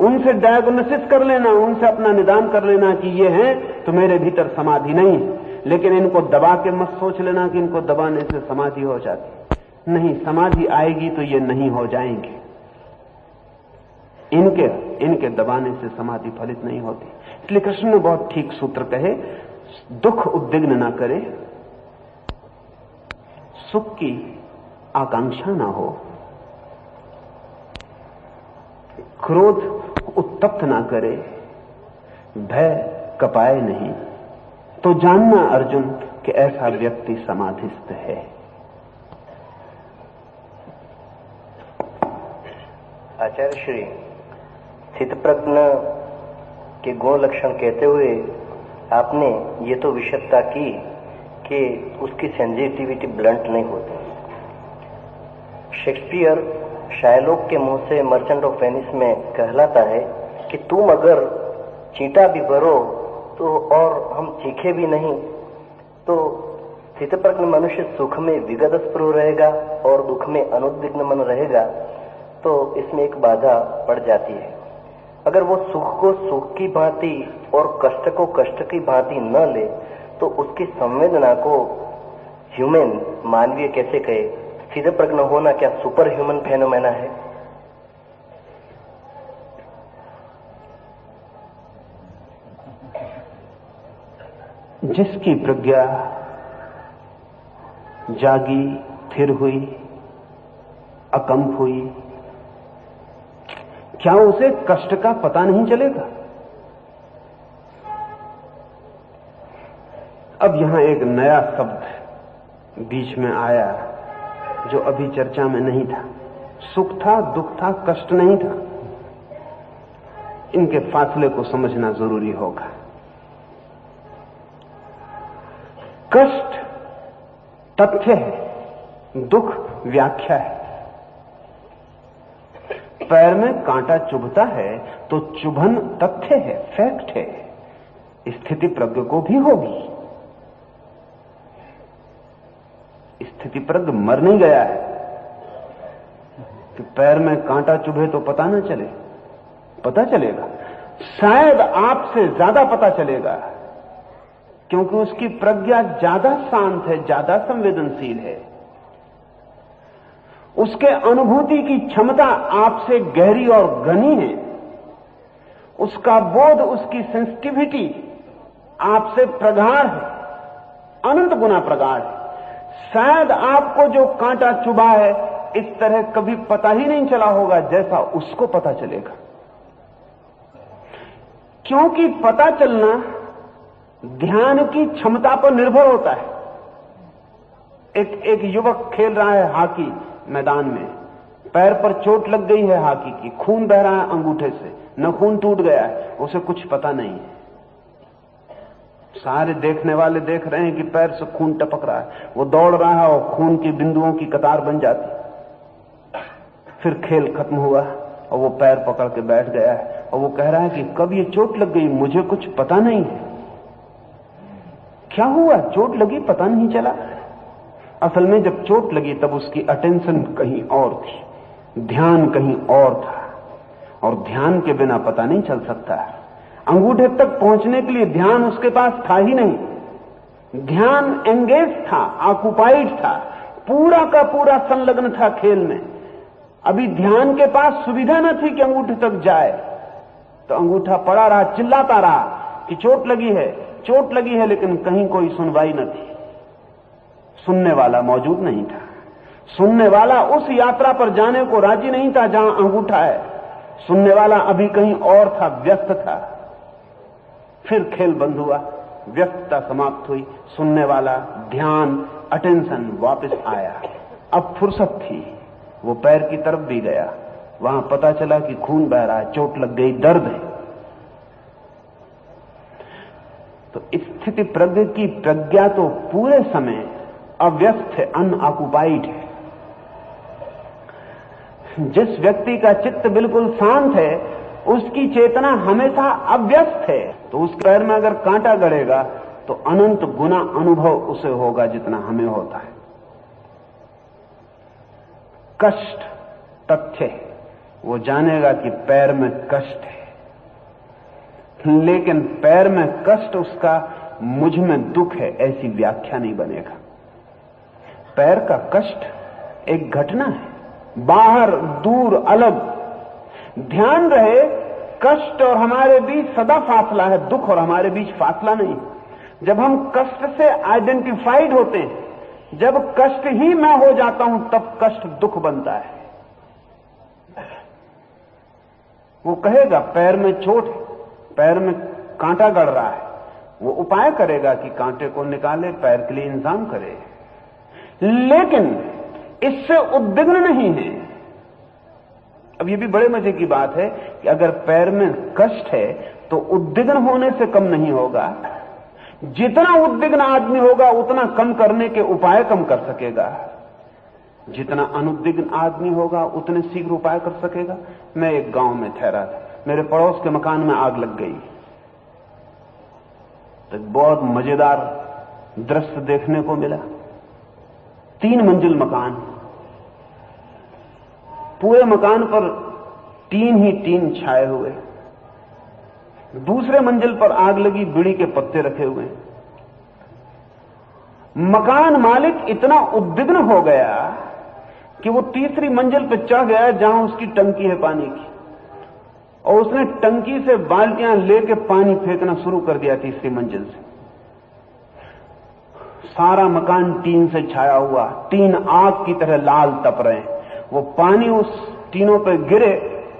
Speaker 2: उनसे डायग्नोसिस कर लेना, उनसे अपना निदान कर लेना कि ये है तो मेरे भीतर समाधि नहीं है। लेकिन इनको दबा के मत सोच लेना कि इनको दबाने से समाधि हो जाती। नहीं, समाधि आएगी तो ये नहीं हो जाएंगे। इनके दबाने से समाधि फलित नहीं होती। इसलिए कृष्ण ने बहुत ठीक सूत्र कहे, दुख उद्विग्न ना करे, सुख की आकांक्षा ना हो, क्रोध उत्तप्त ना करे, भय कपाए नहीं, तो जानना अर्जुन कि ऐसा व्यक्ति समाधिस्थ है।
Speaker 3: आचार्य श्री स्थितप्रज्ञ के गुण लक्षण कहते हुए आपने ये तो विशदता की कि उसकी सेंसिटिविटी ब्लंट नहीं होती। शेक्सपियर शायलोक के मुंह से मर्चेंट ऑफ वेनिस में कहलाता है कि तुम अगर चींटा भी भरो तो और हम चीखे भी नहीं, तो स्थितप्रज्ञ मनुष्य सुख में विगत स्पृह रहेगा और दुख में अनुद्विग्न मन रहेगा, तो इसमें एक बाधा पड़ जाती है। अगर वो सुख को सुख की भांति और कष्ट को कष्ट की भांति न ले, तो उसकी संवेदना को ह्यूमन, मानवीय कैसे कहे? स्थितप्रज्ञ होना क्या सुपर ह्यूमन फेनोमेना है?
Speaker 2: जिसकी प्रज्ञा जागी, स्थिर हुई, अकंप हुई, क्या उसे कष्ट का पता नहीं चलेगा? अब यहां एक नया शब्द बीच में आया जो अभी चर्चा में नहीं था। सुख था, दुख था, कष्ट नहीं था। इनके फासले को समझना जरूरी होगा। कष्ट तथ्य है, दुख व्याख्या है। पैर में कांटा चुभता है तो चुभन तथ्य है, फैक्ट है। स्थिति प्रज्ञ को भी होगी। स्थिति प्रज्ञ मर नहीं गया है कि पैर में कांटा चुभे तो पता न चले। पता चलेगा, शायद आपसे ज्यादा पता चलेगा, क्योंकि उसकी प्रज्ञा ज्यादा शांत है, ज्यादा संवेदनशील है। उसके अनुभूति की क्षमता आपसे गहरी और घनी है। उसका बोध, उसकी सेंसिटिविटी आपसे प्रगाढ़ है, अनंत गुना प्रगाढ़ है। शायद आपको जो कांटा चुभा है इस तरह कभी पता ही नहीं चला होगा जैसा उसको पता चलेगा। क्योंकि पता चलना ध्यान की क्षमता पर निर्भर होता है। एक युवक खेल रहा है हॉकी मैदान में, पैर पर चोट लग गई है हॉकी की, खून बह रहा है अंगूठे से, नखून टूट गया है, उसे कुछ पता नहीं है। सारे देखने वाले देख रहे हैं कि पैर से खून टपक रहा है, वो दौड़ रहा है और खून की बिंदुओं की कतार बन जाती। फिर खेल खत्म हुआ और वो पैर पकड़ के बैठ गया है और वो कह रहा है कि कब ये चोट लग गई, मुझे कुछ पता नहीं है। क्या हुआ, चोट लगी, पता नहीं चला। असल में जब चोट लगी तब उसकी अटेंशन कहीं और थी, ध्यान कहीं और था, और ध्यान के बिना पता नहीं चल सकता। अंगूठे तक पहुंचने के लिए ध्यान उसके पास था ही नहीं। ध्यान एंगेज था, ऑक्युपाइड था, पूरा का पूरा संलग्न था खेल में। अभी ध्यान के पास सुविधा न थी कि अंगूठे तक जाए, तो अंगूठा पड़ा रहा, चिल्लाता रहा कि चोट लगी है, चोट लगी है, लेकिन कहीं कोई सुनवाई न थी। सुनने वाला मौजूद नहीं था। सुनने वाला उस यात्रा पर जाने को राजी नहीं था जहां अंगूठा है। सुनने वाला अभी कहीं और था, व्यस्त था। फिर खेल बंद हुआ, व्यस्तता समाप्त हुई, सुनने वाला, ध्यान, अटेंशन वापस आया। अब फुर्सत थी, वो पैर की तरफ भी गया, वहां पता चला कि खून बह रहा है, चोट लग गई, दर्द है। तो स्थिति प्रज्ञ की प्रज्ञा तो पूरे समय अव्यस्त है, अनऑक्युपाइड है। जिस व्यक्ति का चित्त बिल्कुल शांत है उसकी चेतना हमेशा अव्यस्त है। तो उस पैर में अगर कांटा गड़ेगा तो अनंत गुना अनुभव उसे होगा जितना हमें होता है। कष्ट तथ्य है, वो जानेगा कि पैर में कष्ट है, लेकिन पैर में कष्ट उसका मुझ में दुख है ऐसी व्याख्या नहीं बनेगा। पैर का कष्ट एक घटना है, बाहर, दूर, अलग। ध्यान रहे, कष्ट और हमारे बीच सदा फासला है, दुख और हमारे बीच फासला नहीं। जब हम कष्ट से आइडेंटिफाइड होते हैं, जब कष्ट ही मैं हो जाता हूं, तब कष्ट दुख बनता है। वो कहेगा पैर में चोट है, पैर में कांटा गड़ रहा है, वो उपाय करेगा कि कांटे को निकाले, पैर के लिए इंतजाम करे, लेकिन इससे उद्विग्न नहीं है। अब ये भी बड़े मजे की बात है कि अगर पैर में कष्ट है तो उद्विग्न होने से कम नहीं होगा। जितना उद्विग्न आदमी होगा उतना कम करने के उपाय कम कर सकेगा, जितना अनुद्विग्न आदमी होगा उतने शीघ्र उपाय कर सकेगा। मैं एक गांव में ठहरा था, मेरे पड़ोस के मकान में आग लग गई। तो बहुत मजेदार दृश्य देखने को मिला। 3 मंजिल मकान, पूरे मकान पर टीन ही टीन छाए हुए। दूसरे मंजिल पर आग लगी, बीड़ी के पत्ते रखे हुए। मकान मालिक इतना उद्विग्न हो गया कि वो तीसरी मंजिल पर चढ़ गया जहां उसकी टंकी है पानी की, और उसने टंकी से बाल्टियां लेके पानी फेंकना शुरू कर दिया तीसरी मंजिल से। सारा मकान टीन से छाया हुआ, टीन आग की तरह लाल तप रहे हैं। वो पानी उस टीनों पर गिरे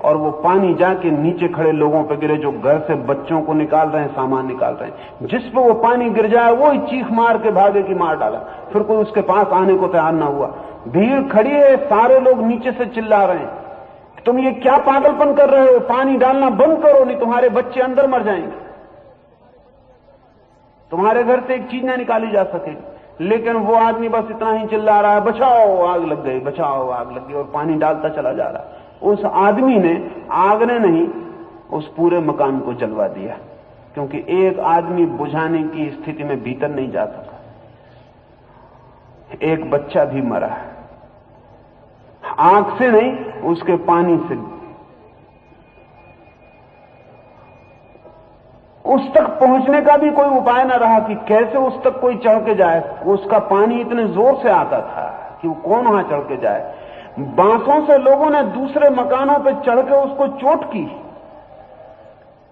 Speaker 2: और वो पानी जाके नीचे खड़े लोगों पे गिरे जो घर से बच्चों को निकाल रहे हैं, सामान निकाल रहे हैं। जिस पे वो पानी गिर जाए वो ही चीख मार के भागे कि मार डाला। फिर कोई उसके पास आने को तैयार ना हुआ। भीड़ खड़ी है, सारे लोग नीचे से चिल्ला रहे हैं, तुम ये क्या पागलपन कर रहे हो, पानी डालना बंद करो, नहीं तुम्हारे बच्चे अंदर मर जाएंगे, तुम्हारे घर से एक चीज ना निकाली जा सकेगी। लेकिन वो आदमी बस इतना ही चिल्ला रहा है, बचाओ आग लग गई, बचाओ आग लग गई, और पानी डालता चला जा रहा। उस आदमी ने, आग ने नहीं, उस पूरे मकान को जलवा दिया, क्योंकि एक आदमी बुझाने की स्थिति में भीतर नहीं जा सका। एक बच्चा भी मरा, आग से नहीं, उसके पानी से। उस तक पहुंचने का भी कोई उपाय न रहा कि कैसे उस तक कोई चढ़ के जाए। उसका पानी इतने जोर से आता था कि वो कौन वहां चढ़ के जाए। बांसों से लोगों ने दूसरे मकानों पर चढ़ के उसको चोट की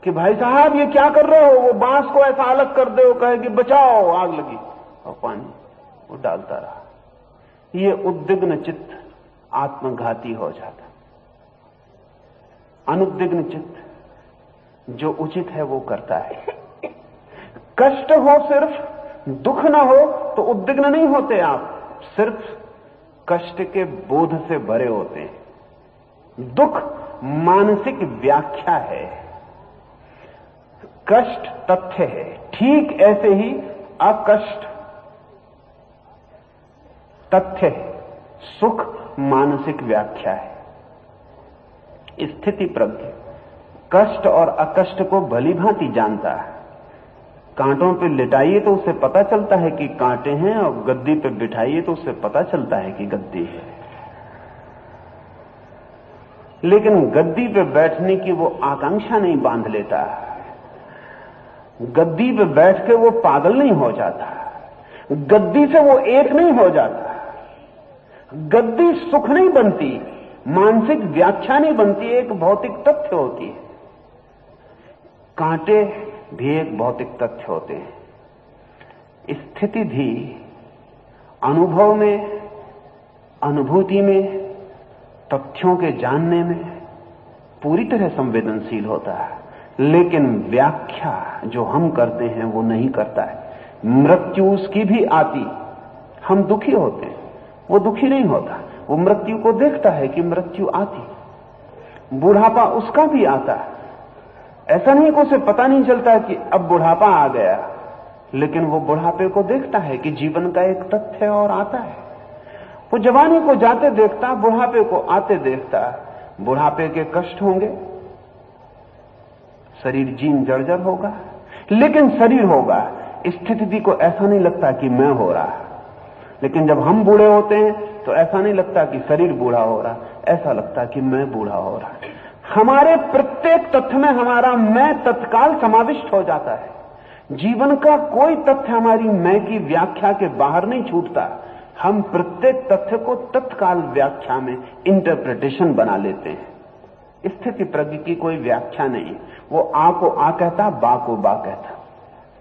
Speaker 2: कि भाई साहब ये क्या कर रहे हो, वो बांस को ऐसा अलग कर दे, वो कहे कि बचाओ आग लगी, और पानी वो डालता रहा। ये उद्विग्न चित्त आत्मघाती हो जाता। अनुद्विग्न चित्त जो उचित है वो करता है। कष्ट हो, सिर्फ दुख ना हो तो उद्विग्न नहीं होते आप, सिर्फ कष्ट के बोध से भरे होते हैं। दुख मानसिक व्याख्या है, कष्ट तथ्य है। ठीक ऐसे ही अकष्ट तथ्य है, सुख मानसिक व्याख्या है। स्थिति प्रज्ञ कष्ट और अकष्ट को भली भांति जानता है। कांटों पे लिटाइए तो उसे पता चलता है कि कांटे हैं, और गद्दी पे बिठाइए तो उसे पता चलता है कि गद्दी है। लेकिन गद्दी पे बैठने की वो आकांक्षा नहीं बांध लेता, गद्दी पे बैठ के वो पागल नहीं हो जाता, गद्दी से वो एक नहीं हो जाता। गद्दी सुख नहीं बनती, मानसिक व्याख्या नहीं बनती, एक भौतिक तथ्य होती है। कांटे भी एक भौतिक तथ्य होते हैं। स्थिति भी अनुभव में, अनुभूति में, तथ्यों के जानने में पूरी तरह संवेदनशील होता है, लेकिन व्याख्या जो हम करते हैं वो नहीं करता है। मृत्यु उसकी भी आती, हम दुखी होते हैं, वो दुखी नहीं होता, वो मृत्यु को देखता है कि मृत्यु आती। बुढ़ापा उसका भी आता है, ऐसा नहीं कि उसे पता नहीं चलता कि अब बुढ़ापा आ गया, लेकिन वो बुढ़ापे को देखता है कि जीवन का एक तथ्य और आता है। वो जवानी को जाते देखता, बुढ़ापे को आते देखता। बुढ़ापे के कष्ट होंगे, शरीर जीर्ण जर्जर होगा, लेकिन शरीर होगा। स्थिति को ऐसा नहीं लगता कि मैं हो रहा, लेकिन जब हम बूढ़े होते हैं तो ऐसा नहीं लगता कि शरीर बूढ़ा हो रहा, ऐसा लगता कि मैं बूढ़ा हो रहा। हमारे प्रत्येक तथ्य में हमारा मैं तत्काल समाविष्ट हो जाता है। जीवन का कोई तथ्य हमारी मैं की व्याख्या के बाहर नहीं छूटता। हम प्रत्येक तथ्य को तत्काल व्याख्या में इंटरप्रिटेशन बना लेते हैं। स्थिति प्रज्ञ की कोई व्याख्या नहीं, वो आ को आ कहता, बा को बा कहता,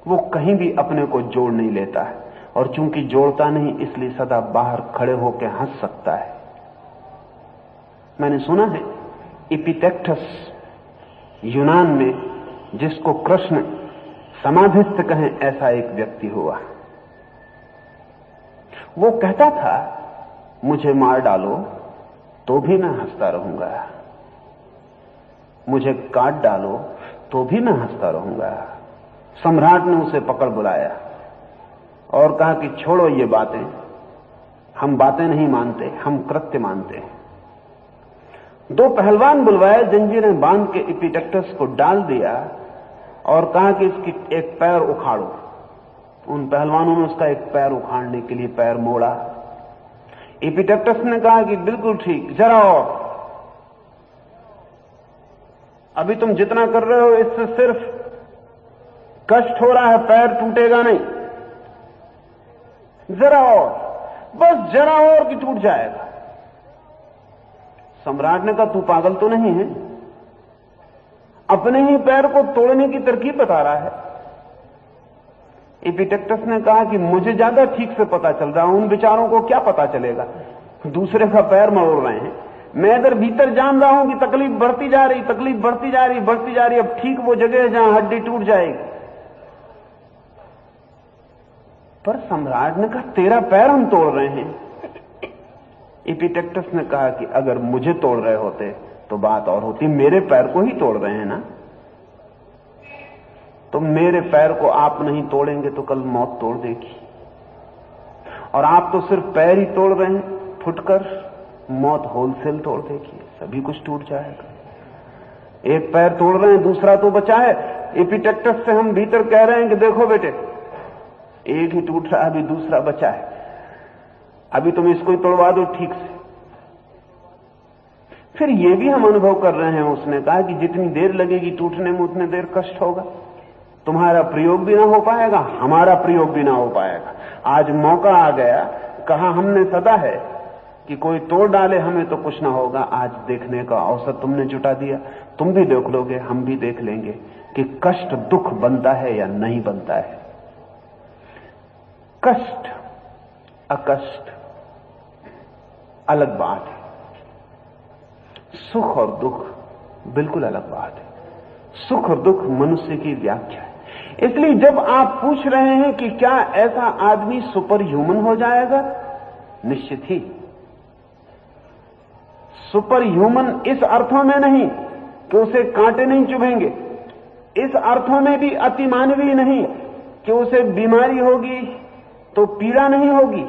Speaker 2: वो कहीं भी अपने को जोड़ नहीं लेता है, और चूंकि जोड़ता नहीं इसलिए सदा बाहर खड़े होकर हंस सकता है। मैंने सुना है इपिटेक्टस यूनान में, जिसको कृष्ण समाधिस्थ कहें, ऐसा एक व्यक्ति हुआ। वो कहता था मुझे मार डालो तो भी मैं हंसता रहूंगा, मुझे काट डालो तो भी मैं हंसता रहूंगा। सम्राट ने उसे पकड़ बुलाया और कहा कि छोड़ो ये बातें, हम बातें नहीं मानते, हम कृत्य मानते हैं। दो पहलवान बुलवाए, जंजीरें बांध के इपिटेक्टस को डाल दिया और कहा कि इसकी एक पैर उखाड़ो। उन पहलवानों ने उसका एक पैर उखाड़ने के लिए पैर मोड़ा। इपिटेक्टस ने कहा कि बिल्कुल ठीक, जरा और, अभी तुम जितना कर रहे हो इससे सिर्फ कष्ट हो रहा है, पैर टूटेगा नहीं, जरा और, बस जरा और कि टूट जाएगा। सम्राट ने कहा तू पागल तो नहीं है, अपने ही पैर को तोड़ने की तरकीब बता रहा है। इपिटेक्टस ने कहा कि मुझे ज्यादा ठीक से पता चल रहा है, उन बेचारों को क्या पता चलेगा, दूसरे का पैर मरोड़ रहे हैं, मैं अगर भीतर जान रहा हूं कि तकलीफ बढ़ती जा रही, तकलीफ बढ़ती जा रही, बढ़ती जा रही, अब ठीक वो जगह है जहां हड्डी टूट जाएगी। पर सम्राट ने कहा तेरा पैर हम तोड़ रहे हैं। एपिटेक्टस ने कहा कि अगर मुझे तोड़ रहे होते तो बात और होती, मेरे पैर को ही तोड़ रहे हैं ना, तो मेरे पैर को आप नहीं तोड़ेंगे तो कल मौत तोड़ देगी, और आप तो सिर्फ पैर ही तोड़ रहे हैं, फुटकर मौत होलसेल तोड़ देगी, सभी कुछ टूट जाएगा। एक पैर तोड़ रहे हैं, दूसरा तो बचा है। एपिटेक्टस से हम भीतर कह रहे हैं कि देखो बेटे, एक ही टूट रहा है, अभी दूसरा बचा है, अभी तुम इसको ही तोड़वा दो ठीक से। फिर ये भी हम अनुभव कर रहे हैं, उसने कहा कि जितनी देर लगेगी टूटने में उतनी देर कष्ट होगा, तुम्हारा प्रयोग भी ना हो पाएगा, हमारा प्रयोग भी ना हो पाएगा। आज मौका आ गया, कहा हमने सदा है कि कोई तोड़ डाले हमें तो कुछ ना होगा, आज देखने का अवसर तुमने जुटा दिया। तुम भी देख लोगे, हम भी देख लेंगे कि कष्ट दुख बनता है या नहीं बनता है। कष्ट अकष्ट अलग बात है, सुख और दुख बिल्कुल अलग बात है। सुख और दुख मनुष्य की व्याख्या है। इसलिए जब आप पूछ रहे हैं कि क्या ऐसा आदमी सुपर ह्यूमन हो जाएगा, निश्चित ही सुपर ह्यूमन इस अर्थों में नहीं कि उसे कांटे नहीं चुभेंगे, इस अर्थों में भी अतिमानवीय नहीं कि उसे बीमारी होगी तो पीड़ा नहीं होगी,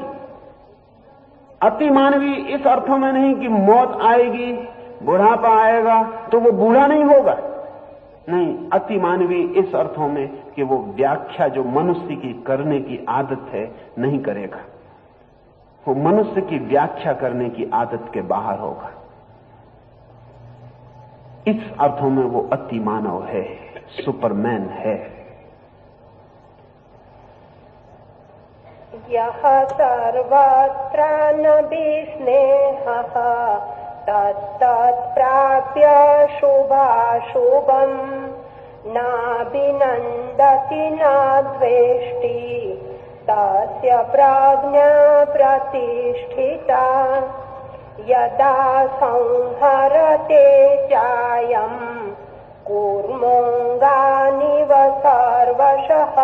Speaker 2: अतिमानवीय इस अर्थों में नहीं कि मौत आएगी, बुढ़ापा आएगा तो वो बूढ़ा नहीं होगा, नहीं, अतिमानवीय इस अर्थों में कि वो व्याख्या जो मनुष्य की करने की आदत है नहीं करेगा, वो मनुष्य की व्याख्या करने की आदत के बाहर होगा। इस अर्थों में वो अति मानव है, सुपरमैन है।
Speaker 1: यह सर्वत्र स्नेहः तत्तत्प्राप्य शुभाशुभम् नाभिनन्दति न द्वेष्टि तस्य प्रज्ञा प्रतिष्ठिता यदा संहरते चायम् कूर्मोऽङ्गानिव सर्वशः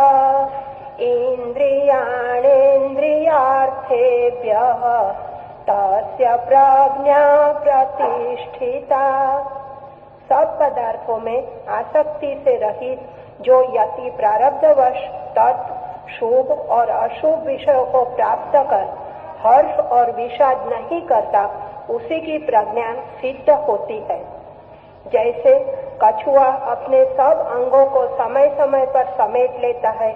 Speaker 1: इन्द्रियाणेन्द्रियार्थेभ्यः तस्य प्रज्ञा प्रतिष्ठिता। सब पदार्थों में आसक्ति से रहित जो यति प्रारब्धवश तत्व शुभ और अशुभ विषयों को प्राप्त कर हर्ष और विषाद नहीं करता, उसी की प्रज्ञा सिद्ध होती है। जैसे कछुआ अपने सब अंगों को समय समय पर समेट लेता है,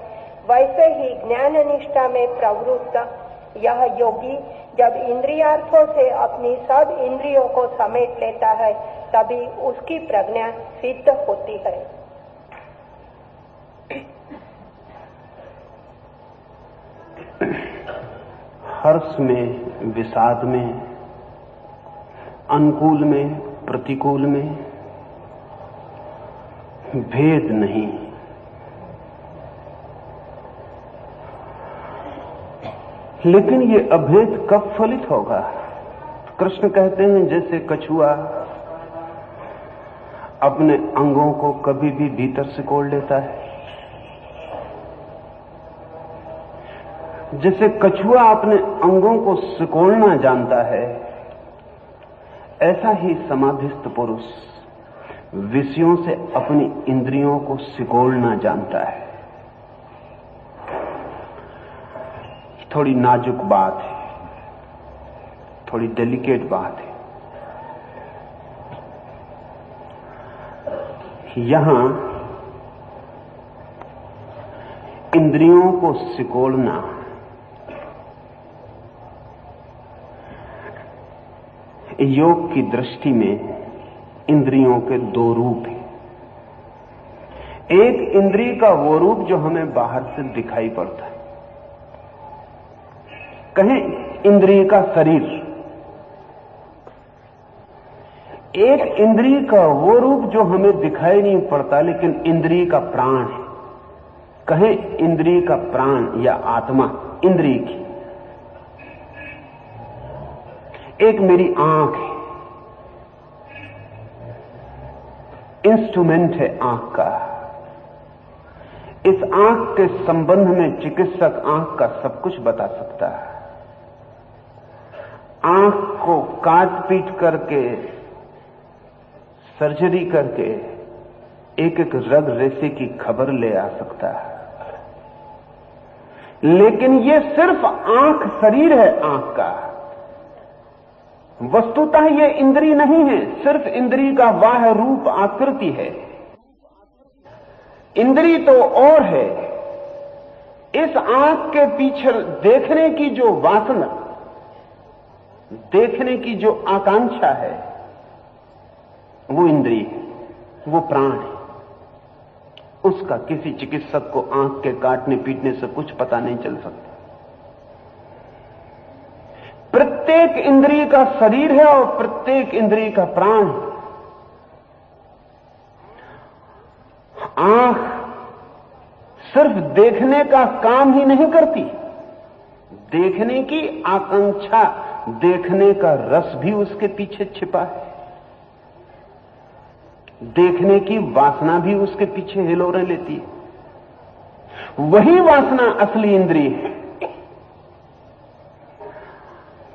Speaker 1: वैसे ही ज्ञान निष्ठा में प्रवृत्त यह योगी जब इंद्रियार्थों से अपनी सब इंद्रियों को समेट लेता है, तभी उसकी प्रज्ञा सिद्ध होती है।
Speaker 2: हर्ष में, विषाद में, अनुकूल में, प्रतिकूल में भेद नहीं। लेकिन ये अभेद कब फलित होगा? कृष्ण कहते हैं जैसे कछुआ अपने अंगों को कभी भी भीतर सिकोड़ लेता है, जैसे कछुआ अपने अंगों को सिकोड़ना जानता है, ऐसा ही समाधिस्थ पुरुष विषयों से अपनी इंद्रियों को सिकोड़ना जानता है। थोड़ी नाजुक बात है, थोड़ी डेलिकेट बात है। यहां इंद्रियों को सिकोड़ना योग की दृष्टि में इंद्रियों के दो रूप हैं। एक इंद्रिय का वो रूप जो हमें बाहर से दिखाई पड़ता है, कहें इंद्रिय का शरीर। एक इंद्रिय का वो रूप जो हमें दिखाई नहीं पड़ता लेकिन इंद्रिय का प्राण है, कहें इंद्रिय का प्राण या आत्मा इंद्रिय की। एक मेरी आंख है, इंस्ट्रूमेंट है आंख का। इस आंख के संबंध में चिकित्सक आंख का सब कुछ बता सकता है। आंख को काट पीट करके, सर्जरी करके एक एक रग रेशे की खबर ले आ सकता है। लेकिन ये सिर्फ आंख शरीर है आंख का, वस्तुतः ये इंद्री नहीं है, सिर्फ इंद्री का बाह्य रूप आकृति है। इंद्री तो और है। इस आंख के पीछे देखने की जो वासना, देखने की जो आकांक्षा है, वो इंद्री है, वो प्राण है। उसका किसी चिकित्सक को आंख के काटने पीटने से कुछ पता नहीं चल सकता। प्रत्येक इंद्रिय का शरीर है और प्रत्येक इंद्रिय का प्राण है। आंख सिर्फ देखने का काम ही नहीं करती, देखने की आकांक्षा, देखने का रस भी उसके पीछे छिपा है, देखने की वासना भी उसके पीछे हिलोरे लेती है। वही वासना असली इंद्रिय है।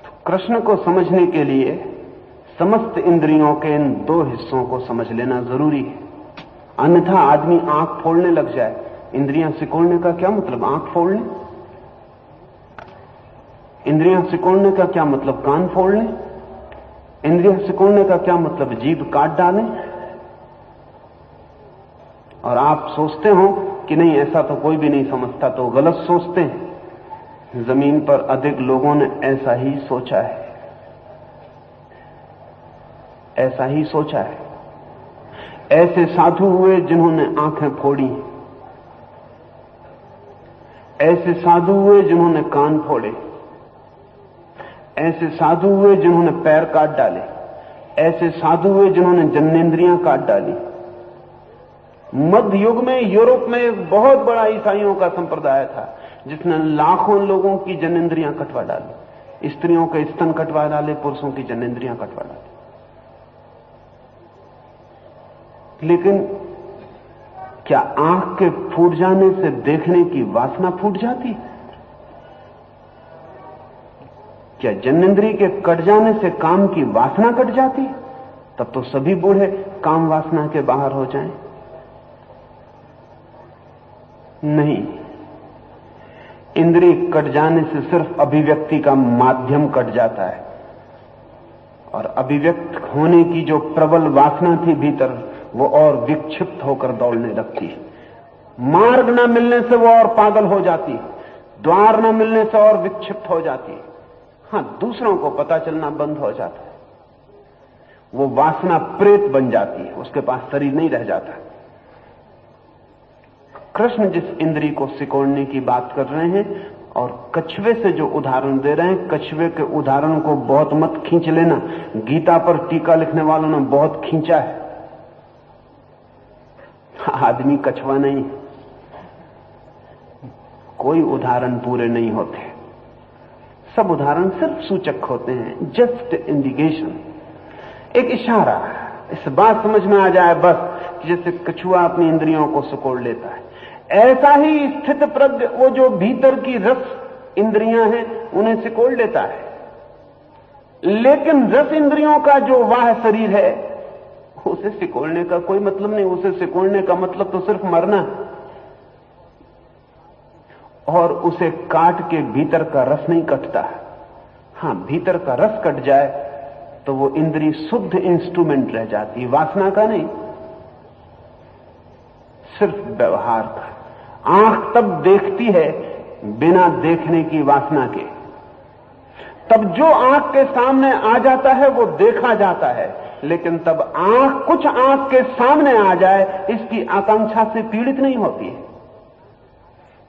Speaker 2: तो कृष्ण को समझने के लिए समस्त इंद्रियों के इन दो हिस्सों को समझ लेना जरूरी है, अन्यथा आदमी आंख फोड़ने लग जाए। इंद्रियां सिकोड़ने का क्या मतलब? आंख फोड़ने। इंद्रियां सिकोड़ने का क्या मतलब? कान फोड़ने। इंद्रियां सिकोड़ने का क्या मतलब? जीभ काट डालें। और आप सोचते हो कि नहीं, ऐसा तो कोई भी नहीं समझता, तो गलत सोचते हैं। जमीन पर अधिक लोगों ने ऐसा ही सोचा है, ऐसा ही सोचा है। ऐसे साधु हुए जिन्होंने आंखें फोड़ी, ऐसे साधु हुए जिन्होंने कान फोड़े, ऐसे साधु हुए जिन्होंने पैर काट डाले, ऐसे साधु हुए जिन्होंने जन्नेंद्रियां काट डाली। मध्य युग में यूरोप में एक बहुत बड़ा ईसाइयों का संप्रदाय था जिसने लाखों लोगों की जन्नेंद्रियां कटवा डाली, स्त्रियों के स्तन कटवा डाले, पुरुषों की जन्नेंद्रियां कटवा डाली। लेकिन क्या आंख के फूट जाने से देखने की वासना फूट जाती? क्या जन्नेंद्रिय के कट जाने से काम की वासना कट जाती? तब तो सभी बूढ़े काम वासना के बाहर हो जाएं। नहीं, इंद्रिय कट जाने से सिर्फ अभिव्यक्ति का माध्यम कट जाता है, और अभिव्यक्त होने की जो प्रबल वासना थी भीतर, वो और विक्षिप्त होकर दौड़ने लगती है। मार्ग न मिलने से वो और पागल हो जाती है, द्वार न मिलने से और विक्षिप्त हो जाती है। हां, दूसरों को पता चलना बंद हो जाता है। वो वासना प्रेत बन जाती है, उसके पास शरीर नहीं रह जाता। कृष्ण जिस इंद्रिय को सिकोड़ने की बात कर रहे हैं और कछुए से जो उदाहरण दे रहे हैं, कछुए के उदाहरण को बहुत मत खींच लेना। गीता पर टीका लिखने वालों ने बहुत खींचा है। आदमी कछुआ नहीं, कोई उदाहरण पूरे नहीं होते, सब उदाहरण सिर्फ सूचक होते हैं, जस्ट इंडिकेशन, एक इशारा। इस बात समझ में आ जाए बस कि जैसे कछुआ अपनी इंद्रियों को सिकोड़ लेता है, ऐसा ही स्थित प्रज्ञ वो जो भीतर की रस इंद्रियां हैं उन्हें सिकोड़ लेता है। लेकिन रस इंद्रियों का जो वाह शरीर है उसे सिकोड़ने का कोई मतलब नहीं। उसे सिकोड़ने का मतलब तो सिर्फ मरना, और उसे काट के भीतर का रस नहीं कटता। हां, भीतर का रस कट जाए तो वो इंद्रिय शुद्ध इंस्ट्रूमेंट रह जाती है, वासना का नहीं, सिर्फ व्यवहार का। आंख तब देखती है बिना देखने की वासना के। तब जो आंख के सामने आ जाता है वो देखा जाता है, लेकिन तब आंख कुछ आंख के सामने आ जाए इसकी आकांक्षा से पीड़ित नहीं होती है।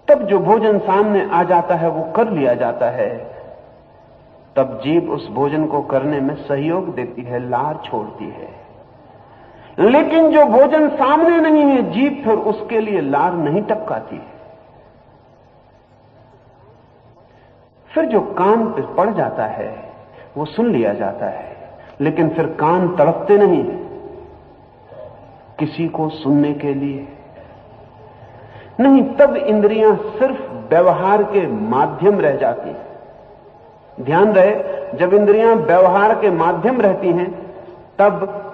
Speaker 2: तब जो भोजन सामने आ जाता है वो कर लिया जाता है। तब जीभ उस भोजन को करने में सहयोग देती है, लार छोड़ती है। लेकिन जो भोजन सामने नहीं है, जीभ फिर उसके लिए लार नहीं टपकाती है। फिर जो कान पे पड़ जाता है वो सुन लिया जाता है, लेकिन फिर कान तड़पते नहीं है। किसी को सुनने के लिए नहीं, तब इंद्रियां सिर्फ व्यवहार के माध्यम रह जाती हैं। ध्यान रहे, जब इंद्रियां व्यवहार के माध्यम रहती हैं तब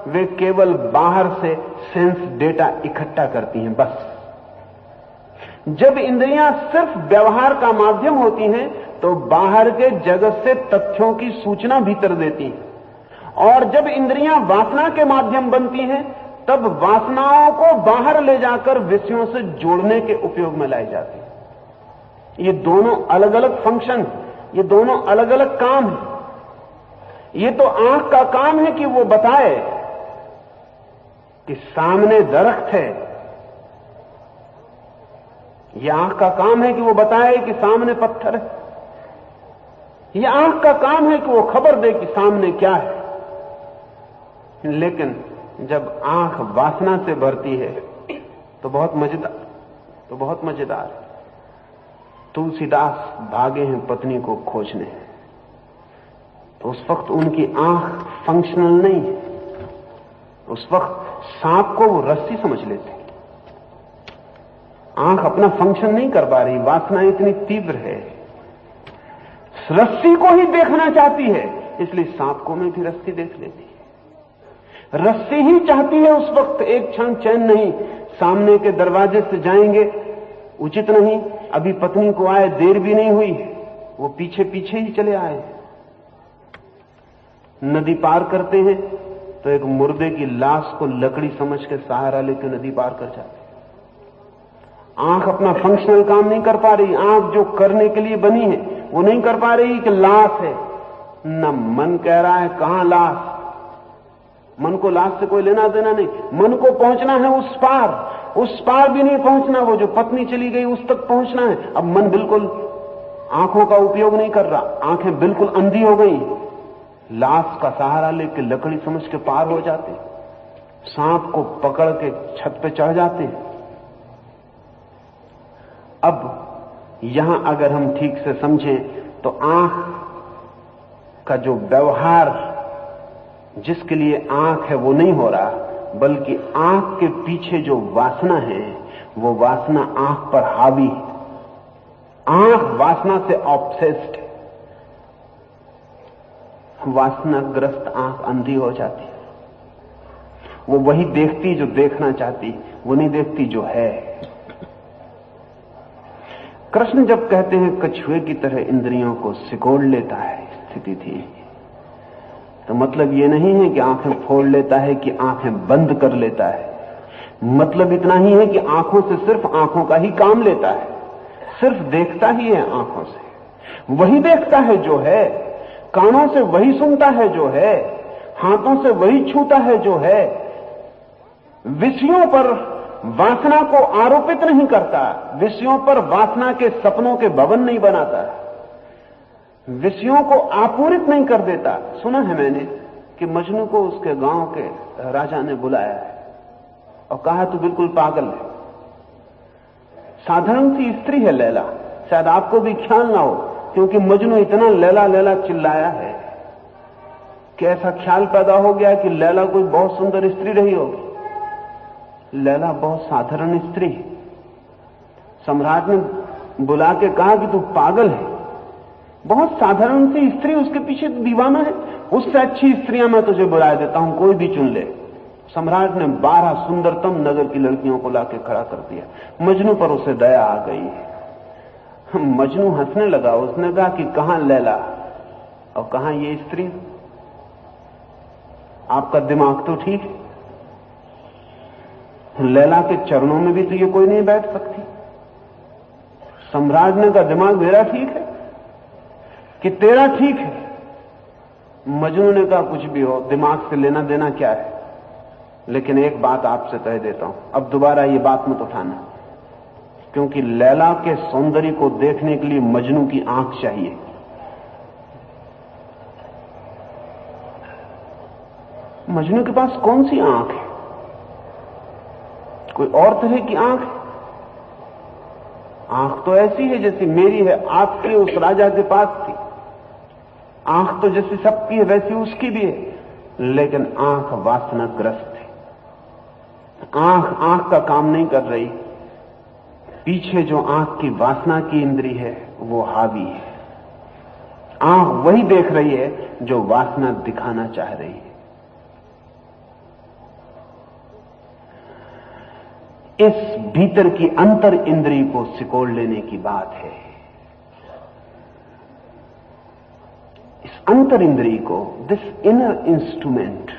Speaker 2: वे केवल बाहर से सेंस डेटा इकट्ठा करती हैं, बस। जब इंद्रियां सिर्फ व्यवहार का माध्यम होती हैं तो बाहर के जगत से तथ्यों की सूचना भीतर देती हैं। और जब इंद्रियां वासना के माध्यम बनती हैं तब वासनाओं को बाहर ले जाकर विषयों से जोड़ने के उपयोग में लाई जाती है। ये दोनों अलग अलग फंक्शन, ये दोनों अलग अलग काम हैं। ये तो आंख का काम है कि वो बताए कि सामने दरख्त है, ये आंख का काम है कि वो बताए कि सामने पत्थर है। ये आंख का काम है कि वो खबर दे कि सामने क्या है। लेकिन जब आंख वासना से भरती है तो बहुत मजेदार है। तुलसीदास भागे हैं पत्नी को खोजने, तो उस वक्त उनकी आंख फंक्शनल नहीं है। उस वक्त सांप को वो रस्सी समझ लेते, आंख अपना फंक्शन नहीं कर पा रही, वासना इतनी तीव्र है, रस्सी को ही देखना चाहती है, इसलिए सांप को में भी रस्सी देख लेती है। रस्सी ही चाहती है उस वक्त, एक क्षण चैन नहीं। सामने के दरवाजे से जाएंगे उचित नहीं, अभी पत्नी को आए देर भी नहीं हुई, वो पीछे पीछे ही चले आए। नदी पार करते हैं तो एक मुर्दे की लाश को लकड़ी समझ के सहारा लेकर नदी पार कर जाते। आंख अपना फंक्शनल काम नहीं कर पा रही, आंख जो करने के लिए बनी है वो नहीं कर पा रही कि लाश है। न मन कह रहा है कहां लाश, मन को लाश से कोई लेना देना नहीं, मन को पहुंचना है उस पार भी नहीं पहुंचना, वो जो पत्नी चली गई उस तक पहुंचना है। अब मन बिल्कुल आंखों का उपयोग नहीं कर रहा, आंखें बिल्कुल अंधी हो गई, लाश का सहारा लेकर लकड़ी समझ के पार हो जाते, सांप को पकड़ के छत पे चढ़ जाते। अब यहां अगर हम ठीक से समझें तो आंख का जो व्यवहार जिसके लिए आंख है वो नहीं हो रहा, बल्कि आंख के पीछे जो वासना है वो वासना आंख पर हावी है। आंख वासना से ऑब्सेस्ड है, वासनाग्रस्त आंख अंधी हो जाती है। वो वही देखती जो देखना चाहती, वो नहीं देखती जो है। कृष्ण जब कहते हैं कछुए की तरह इंद्रियों को सिकोड़ लेता है स्थिति थी, तो मतलब ये नहीं है कि आंखें फोड़ लेता है कि आंखें बंद कर लेता है। मतलब इतना ही है कि आंखों से सिर्फ आंखों का ही काम लेता है, सिर्फ देखता ही है आंखों से, वही देखता है जो है, कानों से वही सुनता है जो है, हाथों से वही छूता है जो है। विषयों पर वासना को आरोपित नहीं करता, विषयों पर वासना के सपनों के भवन नहीं बनाता, विषयों को आपूरित नहीं कर देता। सुना है मैंने कि मजनू को उसके गांव के राजा ने बुलाया है और कहा तू बिल्कुल पागल है। साधारण सी स्त्री है लैला, शायद आपको भी ख्याल ना हो, क्योंकि मजनू इतना लैला लैला चिल्लाया है कि ऐसा ख्याल पैदा हो गया कि लैला कोई बहुत सुंदर स्त्री रही होगी। लैला बहुत साधारण स्त्री है। सम्राट ने बुला के कहा कि तू पागल है, बहुत साधारण सी स्त्री, उसके पीछे दीवाना है, उससे अच्छी स्त्रियां मैं तुझे बुला देता हूं, कोई भी चुन ले। सम्राट ने 12 सुंदरतम नगर की लड़कियों को लाके खड़ा कर दिया। मजनू पर उसे दया आ गई। मजनू हंसने लगा, उसने कहा कि कहां लैला और कहां ये स्त्री, आपका दिमाग तो ठीक है, लैला के चरणों में भी तो ये कोई नहीं बैठ सकती। सम्राट ने कहा दिमाग मेरा ठीक है कि तेरा ठीक है? मजनू ने कहा कुछ भी हो, दिमाग से लेना देना क्या है, लेकिन एक बात आपसे कह देता हूं, अब दोबारा ये बात मत उठाना, क्योंकि लैला के सौंदर्य को देखने के लिए मजनू की आंख चाहिए। मजनू के पास कौन सी आंख है? कोई और तरह की आंख है? आंख तो ऐसी है जैसी मेरी है, आपकी उस राजा के पास थी। आंख तो जैसी सबकी है वैसी उसकी भी है, लेकिन आंख वासनाग्रस्त है। आंख का काम नहीं कर रही, पीछे जो आंख की वासना की इंद्री है वो हावी है। आंख वही देख रही है जो वासना दिखाना चाह रही है। इस भीतर की अंतर इंद्री को सिकोड़ लेने की बात है। इस अंतर इंद्री को, दिस इनर इंस्ट्रूमेंट,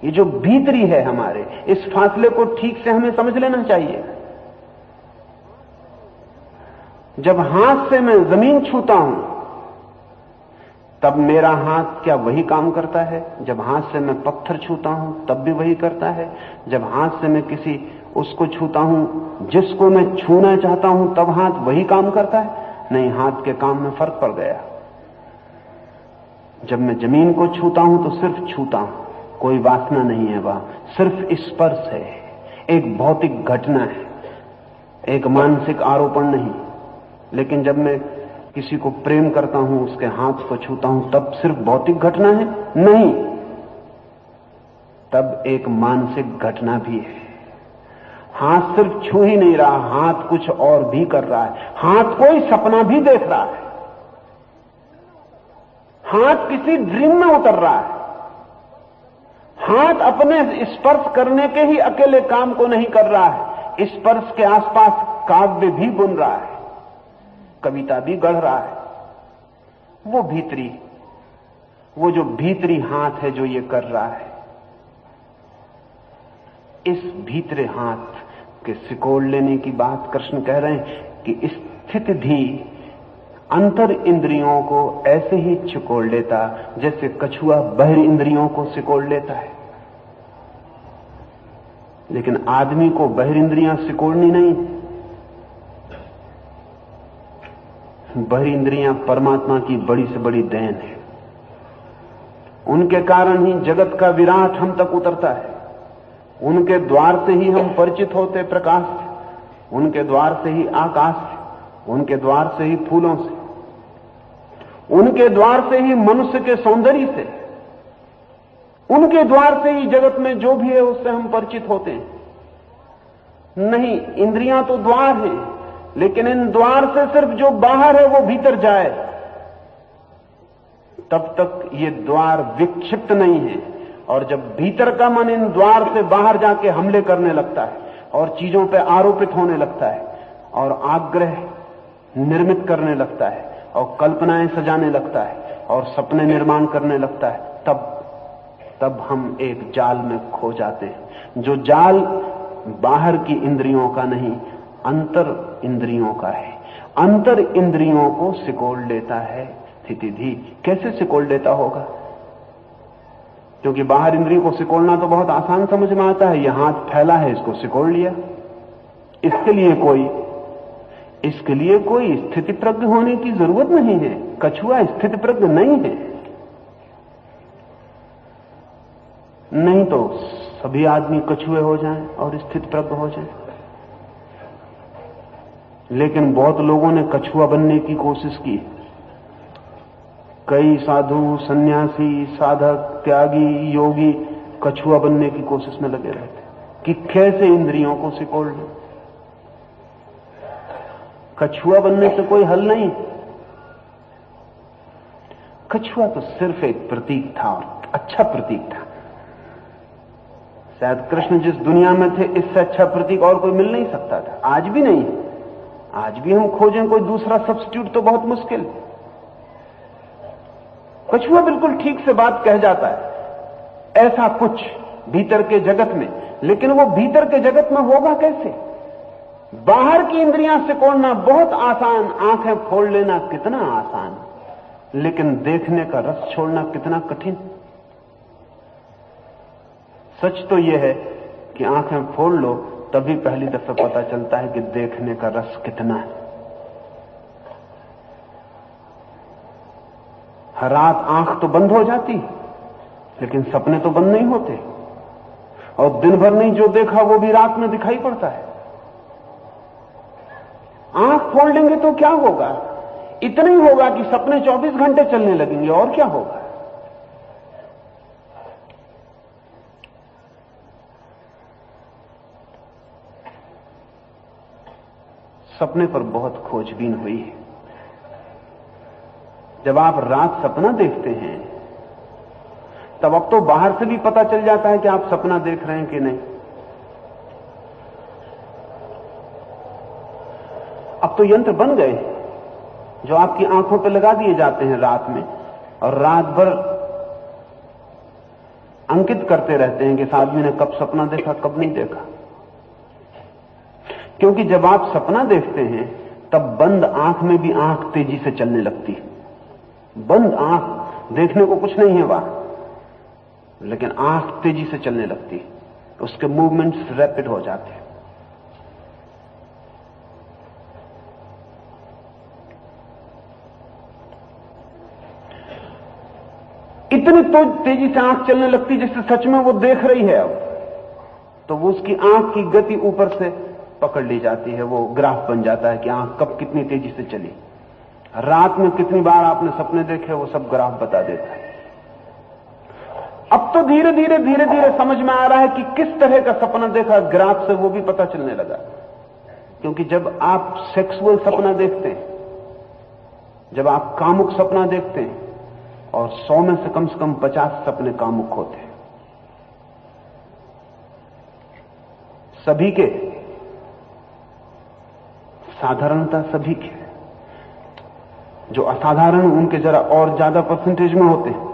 Speaker 2: ये जो भीतरी है हमारे, इस फासले को ठीक से हमें समझ लेना चाहिए। जब हाथ से मैं जमीन छूता हूं तब मेरा हाथ क्या वही काम करता है? जब हाथ से मैं पत्थर छूता हूं तब भी वही करता है? जब हाथ से मैं किसी उसको छूता हूं जिसको मैं छूना चाहता हूं तब हाथ वही काम करता है? नहीं, हाथ के काम में फर्क पड़ गया। जब मैं जमीन को छूता हूं तो सिर्फ छूता हूं, कोई वासना नहीं है, वहां सिर्फ स्पर्श है, एक भौतिक घटना है, एक मानसिक आरोपण नहीं। लेकिन जब मैं किसी को प्रेम करता हूं, उसके हाथ को छूता हूं, तब सिर्फ भौतिक घटना है? नहीं, तब एक मानसिक घटना भी है। हाथ सिर्फ छू ही नहीं रहा, हाथ कुछ और भी कर रहा है। हाथ कोई सपना भी देख रहा है, हाथ किसी ड्रीम में उतर रहा है। हाथ अपने स्पर्श करने के ही अकेले काम को नहीं कर रहा है, स्पर्श के आसपास काव्य भी बुन रहा है, कविता भी गढ़ रहा है। वो भीतरी, वो जो भीतरी हाथ है जो ये कर रहा है, इस भीतरे हाथ के सिकोड़ लेने की बात कृष्ण कह रहे हैं कि स्थिति भी अंतर इंद्रियों को ऐसे ही सिकोड़ लेता जैसे कछुआ बाहर इंद्रियों को सिकोड़ लेता है। लेकिन आदमी को बाहर इंद्रियां सिकोड़नी नहीं, बाहर इंद्रियां परमात्मा की बड़ी से बड़ी देन है। उनके कारण ही जगत का विराट हम तक उतरता है, उनके द्वार से ही हम परिचित होते प्रकाश से, उनके द्वार से ही आकाश से, उनके द्वार से ही फूलों से, उनके द्वार से ही मनुष्य के सौंदर्य से, उनके द्वार से ही जगत में जो भी है उससे हम परिचित होते हैं। नहीं, इंद्रियां तो द्वार हैं, लेकिन इन द्वार से सिर्फ जो बाहर है वो भीतर जाए, तब तक ये द्वार विक्षिप्त नहीं है। और जब भीतर का मन इन द्वार से बाहर जाके हमले करने लगता है और चीजों पे आरोपित होने लगता है और आग्रह निर्मित करने लगता है और कल्पनाएं सजाने लगता है और सपने निर्माण करने लगता है, तब हम एक जाल में खो जाते हैं, जो जाल बाहर की इंद्रियों का नहीं, अंतर इंद्रियों का है। अंतर इंद्रियों को सिकोड़ लेता है स्थिति भी। कैसे सिकोड़ लेता होगा? क्योंकि बाहर इंद्रियों को सिकोड़ना तो बहुत आसान समझ में आता है, यह हाथ फैला है इसको सिकोड़ लिया। इसके लिए कोई स्थिति प्रज्ञ होने की जरूरत नहीं है। कछुआ स्थिति प्रज्ञ नहीं है, नहीं तो सभी आदमी कछुए हो जाएं और स्थिति प्रज्ञ हो जाएं। लेकिन बहुत लोगों ने कछुआ बनने की कोशिश की। कई साधु, सन्यासी, साधक, त्यागी, योगी कछुआ बनने की कोशिश में लगे रहते कि कैसे इंद्रियों को सिकोड़ लें। कछुआ बनने से कोई हल नहीं। कछुआ तो सिर्फ एक प्रतीक था, और अच्छा प्रतीक था। शायद कृष्ण जिस दुनिया में थे इससे अच्छा प्रतीक और कोई मिल नहीं सकता था। आज भी नहीं, आज भी हम खोजें कोई दूसरा सब्स्टिट्यूट तो बहुत मुश्किल। कछुआ बिल्कुल ठीक से बात कह जाता है, ऐसा कुछ भीतर के जगत में। लेकिन वो भीतर के जगत में होगा कैसे? बाहर की इंद्रियां सिकोड़ना बहुत आसान, आंखें फोड़ लेना कितना आसान, लेकिन देखने का रस छोड़ना कितना कठिन। सच तो यह है कि आंखें फोड़ लो तभी पहली दफा पता चलता है कि देखने का रस कितना है। हर रात आंख तो बंद हो जाती, लेकिन सपने तो बंद नहीं होते, और दिन भर नहीं जो देखा वो भी रात में दिखाई पड़ता है। आंख फोड़ लेंगे तो क्या होगा? इतना ही होगा कि सपने 24 घंटे चलने लगेंगे, और क्या होगा? सपने पर बहुत खोजबीन हुई है। जब आप रात सपना देखते हैं तब अब तो बाहर से भी पता चल जाता है कि आप सपना देख रहे हैं कि नहीं। अब तो यंत्र बन गए जो आपकी आंखों पर लगा दिए जाते हैं रात में, और रात भर अंकित करते रहते हैं कि इस आदमी ने कब सपना देखा कब नहीं देखा। क्योंकि जब आप सपना देखते हैं तब बंद आंख में भी आंख तेजी से चलने लगती है। बंद आंख, देखने को कुछ नहीं है वहां, लेकिन आंख तेजी से चलने लगती है, उसके मूवमेंट्स रैपिड हो जाते हैं। इतनी तो तेजी से आंख चलने लगती जैसे सच में वो देख रही है। अब तो वो उसकी आंख की गति ऊपर से पकड़ ली जाती है, वो ग्राफ बन जाता है कि आंख कब कितनी तेजी से चली। रात में कितनी बार आपने सपने देखे वो सब ग्राफ बता देता है। अब तो धीरे धीरे समझ में आ रहा है कि किस तरह का सपना देखा, ग्राफ से वो भी पता चलने लगा। क्योंकि जब आप सेक्सुअल सपना देखते हैं, जब आप कामुक सपना देखते हैं, और 100 में से कम 50 सपने कामुक होते हैं, सभी के, साधारणता सभी के, जो असाधारण उनके जरा और ज्यादा परसेंटेज में होते हैं।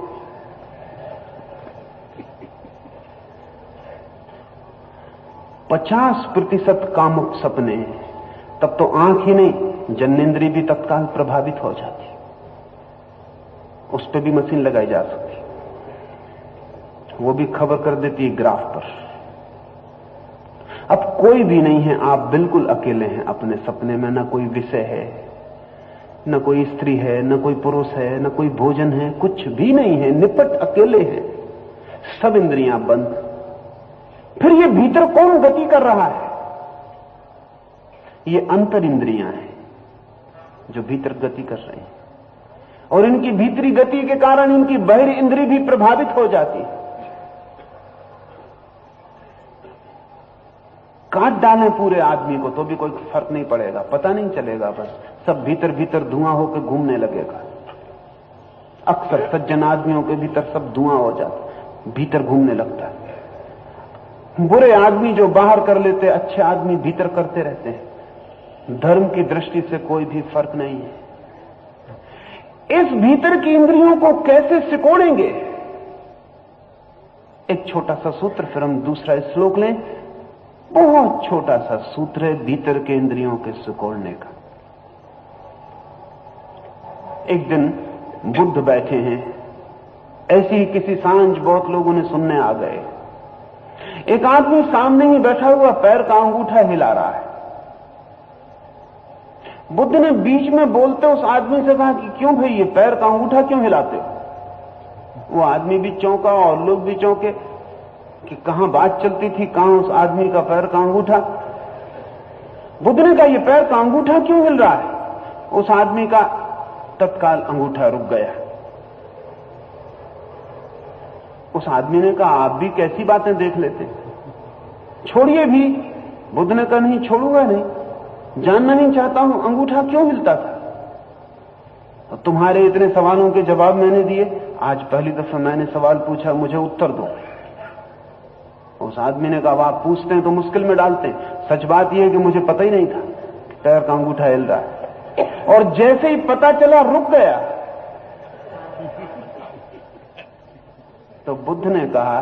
Speaker 2: %50 कामुक सपने, तब तो आंख ही नहीं जननेंद्रिय भी तत्काल प्रभावित हो जाती, उस पर भी मशीन लगाई जा सकती, वो भी खबर कर देती है ग्राफ पर। अब कोई भी नहीं है, आप बिल्कुल अकेले हैं अपने सपने में। न कोई विषय है, न कोई स्त्री है, न कोई पुरुष है, न कोई भोजन है, कुछ भी नहीं है, निपट अकेले हैं, सब इंद्रियां बंद। फिर ये भीतर कौन गति कर रहा है? ये अंतर इंद्रियां हैं जो भीतर गति कर रही हैं, और इनकी भीतरी गति के कारण इनकी बाहरी इंद्रिय भी प्रभावित हो जाती है। काट डालें पूरे आदमी को तो भी कोई फर्क नहीं पड़ेगा, पता नहीं चलेगा, बस सब भीतर भीतर धुआं होकर घूमने लगेगा। अक्सर सज्जन आदमियों के भीतर सब धुआं हो जाता, भीतर घूमने लगता है। बुरे आदमी जो बाहर कर लेते, अच्छे आदमी भीतर करते रहते हैं। धर्म की दृष्टि से कोई भी फर्क नहीं है। इस भीतर की इंद्रियों को कैसे सिकोड़ेंगे? एक छोटा सा सूत्र, फिर हम दूसरा श्लोक लें। बहुत छोटा सा सूत्र है भीतर के इंद्रियों के सिकोड़ने का। एक दिन बुद्ध बैठे हैं, ऐसी ही किसी सांझ बहुत लोग उन्हें सुनने आ गए। एक आदमी सामने ही बैठा हुआ पैर का अंगूठा हिला रहा है। बुद्ध ने बीच में बोलते उस आदमी से कहा कि क्यों भाई ये पैर का अंगूठा क्यों हिलाते हो? वो आदमी भी चौंका और लोग भी चौंके कि कहां बात चलती थी, कहां उस आदमी का पैर का अंगूठा। बुद्ध ने कहा ये पैर का अंगूठा क्यों हिल रहा है? उस आदमी का तत्काल अंगूठा रुक गया। उस आदमी ने कहा आप भी कैसी बातें देख लेते, छोड़िए भी। बुद्ध ने कहा नहीं छोड़ूंगा नहीं, जानना नहीं चाहता हूं अंगूठा क्यों हिलता था। तो तुम्हारे इतने सवालों के जवाब मैंने दिए, आज पहली दफा मैंने सवाल पूछा, मुझे उत्तर दो। उस आदमी ने कहा आप पूछते हैं तो मुश्किल में डालते हैं, सच बात यह है कि मुझे पता ही नहीं था पैर का अंगूठा हिल रहा है, और जैसे ही पता चला रुक गया। तो बुद्ध ने कहा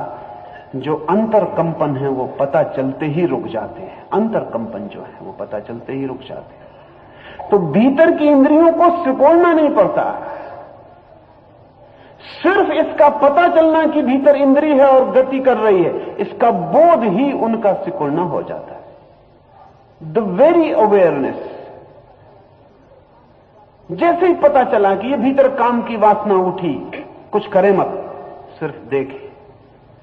Speaker 2: जो अंतर कंपन है वो पता चलते ही रुक जाते हैं। अंतर कंपन जो है वो पता चलते ही रुक जाते हैं। तो भीतर की इंद्रियों को सिकोड़ना नहीं पड़ता, सिर्फ इसका पता चलना कि भीतर इंद्रिय है और गति कर रही है, इसका बोध ही उनका सिकोड़ना हो जाता है। द वेरी अवेयरनेस, जैसे ही पता चला कि ये भीतर काम की वासना उठी, कुछ करें मत, सिर्फ देखें,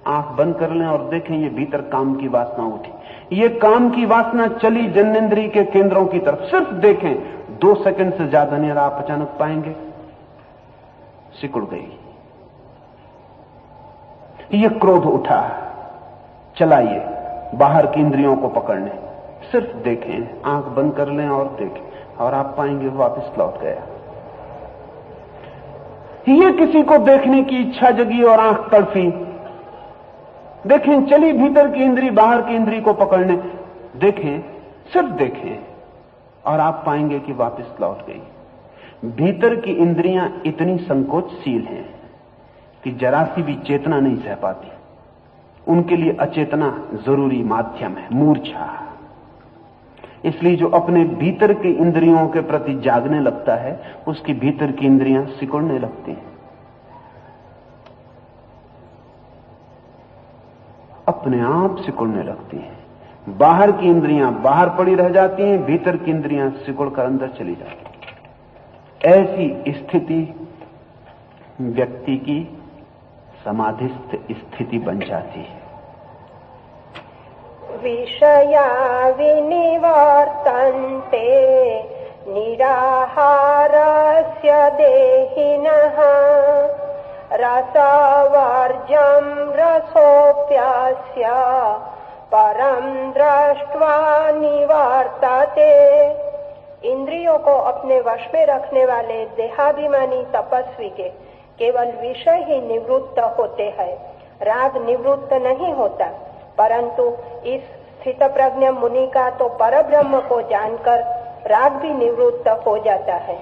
Speaker 2: आंख बंद कर लें और देखें ये भीतर काम की वासना उठी। ये काम की वासना चली जननेंद्रिय के केंद्रों की तरफ, सिर्फ देखें, 2 सेकंड से ज्यादा नहीं रहा, आप अचानक पाएंगे सिकुड़ गई। ये क्रोध उठा, चलाइए बाहर की इंद्रियों को पकड़ने, सिर्फ देखें, आंख बंद कर लें और देखें, और आप पाएंगे वापस लौट गया। ये किसी को देखने की इच्छा जगी और आंख तड़फी, देखें, चली भीतर की इंद्री बाहर की इंद्री को पकड़ने, देखें, सिर्फ देखें, और आप पाएंगे कि वापस लौट गई। भीतर की इंद्रियां इतनी संकोचशील हैं कि जरा सी भी चेतना नहीं सह पाती। उनके लिए अचेतना जरूरी माध्यम है, मूर्छा। इसलिए जो अपने भीतर के इंद्रियों के प्रति जागने लगता है, उसकी भीतर की इंद्रियां सिकुड़ने लगती हैं। अपने आप सिकुड़ने लगती हैं। बाहर की इंद्रियां बाहर पड़ी रह जाती हैं, भीतर की इंद्रियां सिकुड़कर अंदर चली जाती हैं। ऐसी स्थिति व्यक्ति की समाधिस्थ स्थिति बन जाती है।
Speaker 1: विषया विनिवर्तन्ते निराहारस्य देहिनः रसवर्जं रसोऽप्यस्य परं दृष्ट्वा निवर्तते। इंद्रियों को अपने वश में रखने वाले देहाभिमानी तपस्वी के केवल विषय ही निवृत्त होते हैं, राग निवृत्त नहीं होता। परंतु इस स्थित प्रज्ञ मुनि का तो परब्रह्म को जानकर राग भी निवृत्त हो जाता है।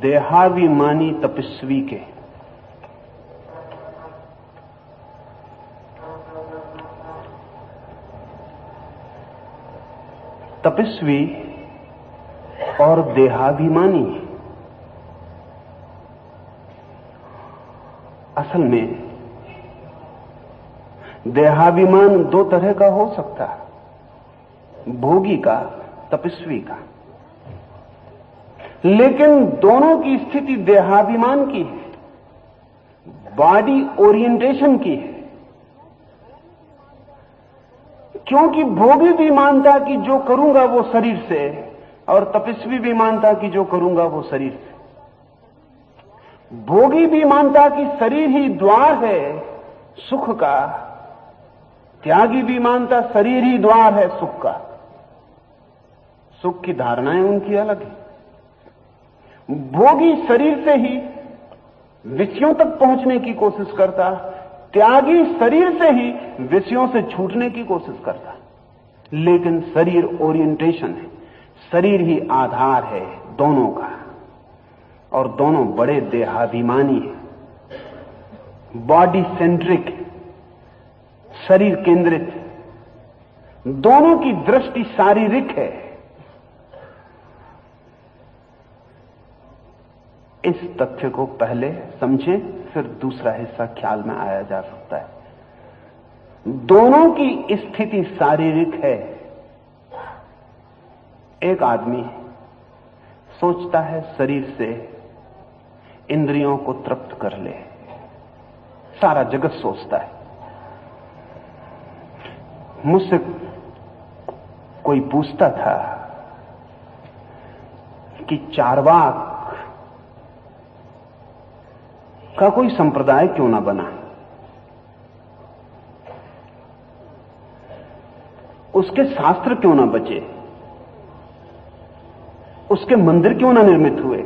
Speaker 2: देहाभिमानी तपस्वी के तपस्वी और देहाभिमानी असल में देहाभिमान दो तरह का हो सकता है, भोगी का, तपस्वी का। लेकिन दोनों की स्थिति देहाभिमान की है, बॉडी ओरिएंटेशन की है। क्योंकि भोगी भी मानता कि जो करूंगा वो शरीर से, और तपस्वी भी मानता कि जो करूंगा वो शरीर से। भोगी भी मानता कि शरीर ही द्वार है सुख का, त्यागी भी मानता शरीर ही द्वार है सुख का। सुख की धारणाएं उनकी अलग है। भोगी शरीर से ही विषयों तक पहुंचने की कोशिश करता, त्यागी शरीर से ही विषयों से छूटने की कोशिश करता। लेकिन शरीर ओरिएंटेशन है, शरीर ही आधार है दोनों का, और दोनों बड़े देहाभिमानी हैं, बॉडी सेंट्रिक, शरीर केंद्रित। दोनों की दृष्टि शारीरिक है। इस तथ्य को पहले समझें, फिर दूसरा हिस्सा ख्याल में आया जा सकता है। दोनों की स्थिति शारीरिक है। एक आदमी सोचता है शरीर से इंद्रियों को तृप्त कर ले, सारा जगत सोचता है। मुझसे कोई पूछता था कि चार्वाक का कोई संप्रदाय क्यों ना बना, उसके शास्त्र क्यों ना बचे, उसके मंदिर क्यों ना निर्मित हुए,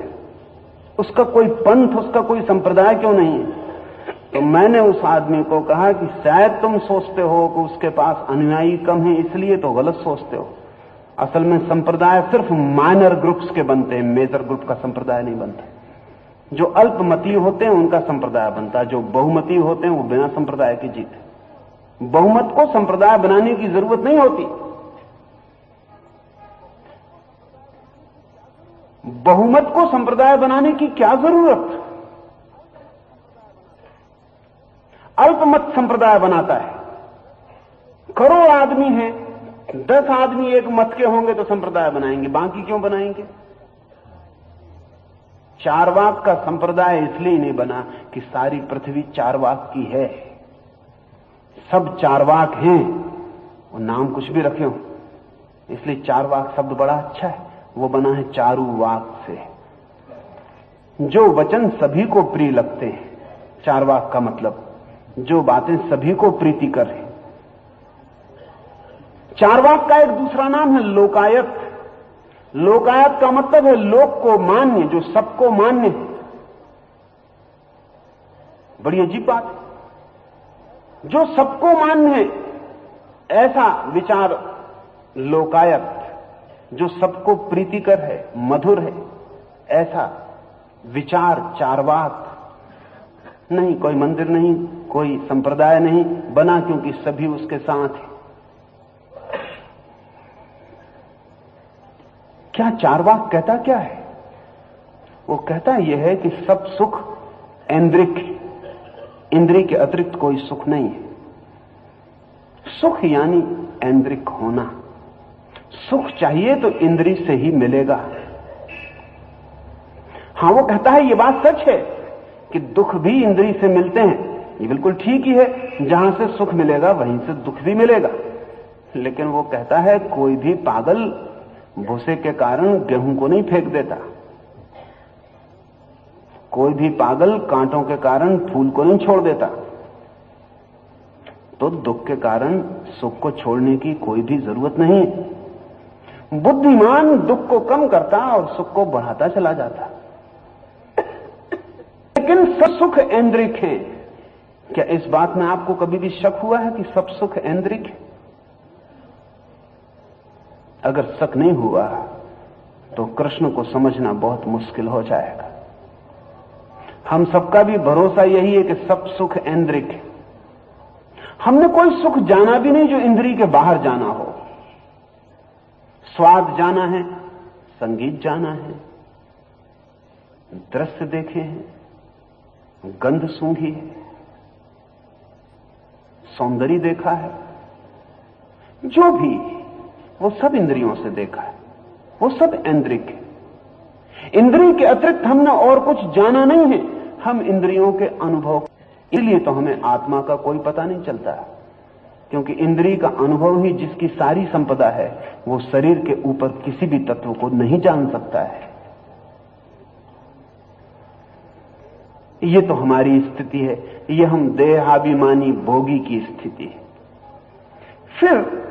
Speaker 2: उसका कोई पंथ, उसका कोई संप्रदाय क्यों नहीं। तो मैंने उस आदमी को कहा कि शायद तुम सोचते हो कि उसके पास अनुयायी कम है, इसलिए तो गलत सोचते हो। असल में संप्रदाय सिर्फ माइनर ग्रुप्स के बनते हैं, मेजर ग्रुप का संप्रदाय नहीं बनता। जो अल्पमती होते हैं उनका संप्रदाय बनता है, जो बहुमती होते हैं वो बिना संप्रदाय के जीते। बहुमत को संप्रदाय बनाने की जरूरत नहीं होती। बहुमत को संप्रदाय बनाने की क्या जरूरत। अल्पमत संप्रदाय बनाता है। करोड़ आदमी हैं, 10 आदमी एक मत के होंगे तो संप्रदाय बनाएंगे, बाकी क्यों बनाएंगे। चारवाक का संप्रदाय इसलिए नहीं बना कि सारी पृथ्वी चारवाक की है, सब चारवाक हैं, और नाम कुछ भी रखे हो, इसलिए चारवाक शब्द बड़ा अच्छा है। वो बना है चारू वाक से, जो वचन सभी को प्रिय लगते हैं। चारवाक का मतलब जो बातें सभी को प्रीति कर रही। चार्वाक का एक दूसरा नाम है लोकायत। लोकायत का मतलब है लोक को मान्य, जो सबको मान्य है। बड़ी अजीब बात है, जो सबको मान्य है ऐसा विचार लोकायत, जो सबको प्रीतिकर है, मधुर है, ऐसा विचार चार्वाक। नहीं, कोई मंदिर नहीं, कोई संप्रदाय नहीं बना क्योंकि सभी उसके साथ हैं। क्या चार्वाक कहता क्या है? वो कहता यह है कि सब सुख ऐन्द्रिक है, इंद्रिय के अतिरिक्त कोई सुख नहीं है। सुख यानी ऐन्द्रिक होना। सुख चाहिए तो इंद्रिय से ही मिलेगा। हां, वो कहता है ये बात सच है कि दुख भी इंद्रिय से मिलते हैं, ये बिल्कुल ठीक ही है। जहां से सुख मिलेगा वहीं से दुख भी मिलेगा। लेकिन वो कहता है कोई भी पागल भूसे के कारण गेहूं को नहीं फेंक देता, कोई भी पागल कांटों के कारण फूल को नहीं छोड़ देता। तो दुख के कारण सुख को छोड़ने की कोई भी जरूरत नहीं। बुद्धिमान दुख को कम करता और सुख को बढ़ाता चला जाता। लेकिन सब सुख ऐन्द्रिक हैं। क्या इस बात में आपको कभी भी शक हुआ है कि सब सुख ऐन्द्रिक है? अगर शक नहीं हुआ तो कृष्ण को समझना बहुत मुश्किल हो जाएगा। हम सबका भी भरोसा यही है कि सब सुख ऐन्द्रिक है। हमने कोई सुख जाना भी नहीं जो इंद्रिय के बाहर जाना हो। स्वाद जाना है, संगीत जाना है, दृश्य देखे हैं, गंध सूंघी है, सौंदर्य देखा है, जो भी वो सब इंद्रियों से देखा है, वो सब ऐन्द्रिक है। इंद्रिय के अतिरिक्त हमने और कुछ जाना नहीं है। हम इंद्रियों के अनुभव, इसलिए तो हमें आत्मा का कोई पता नहीं चलता, क्योंकि इंद्रिय का अनुभव ही जिसकी सारी संपदा है, वो शरीर के ऊपर किसी भी तत्व को नहीं जान सकता है। ये तो हमारी स्थिति है, ये हम देहाभिमानी भोगी की स्थिति है। फिर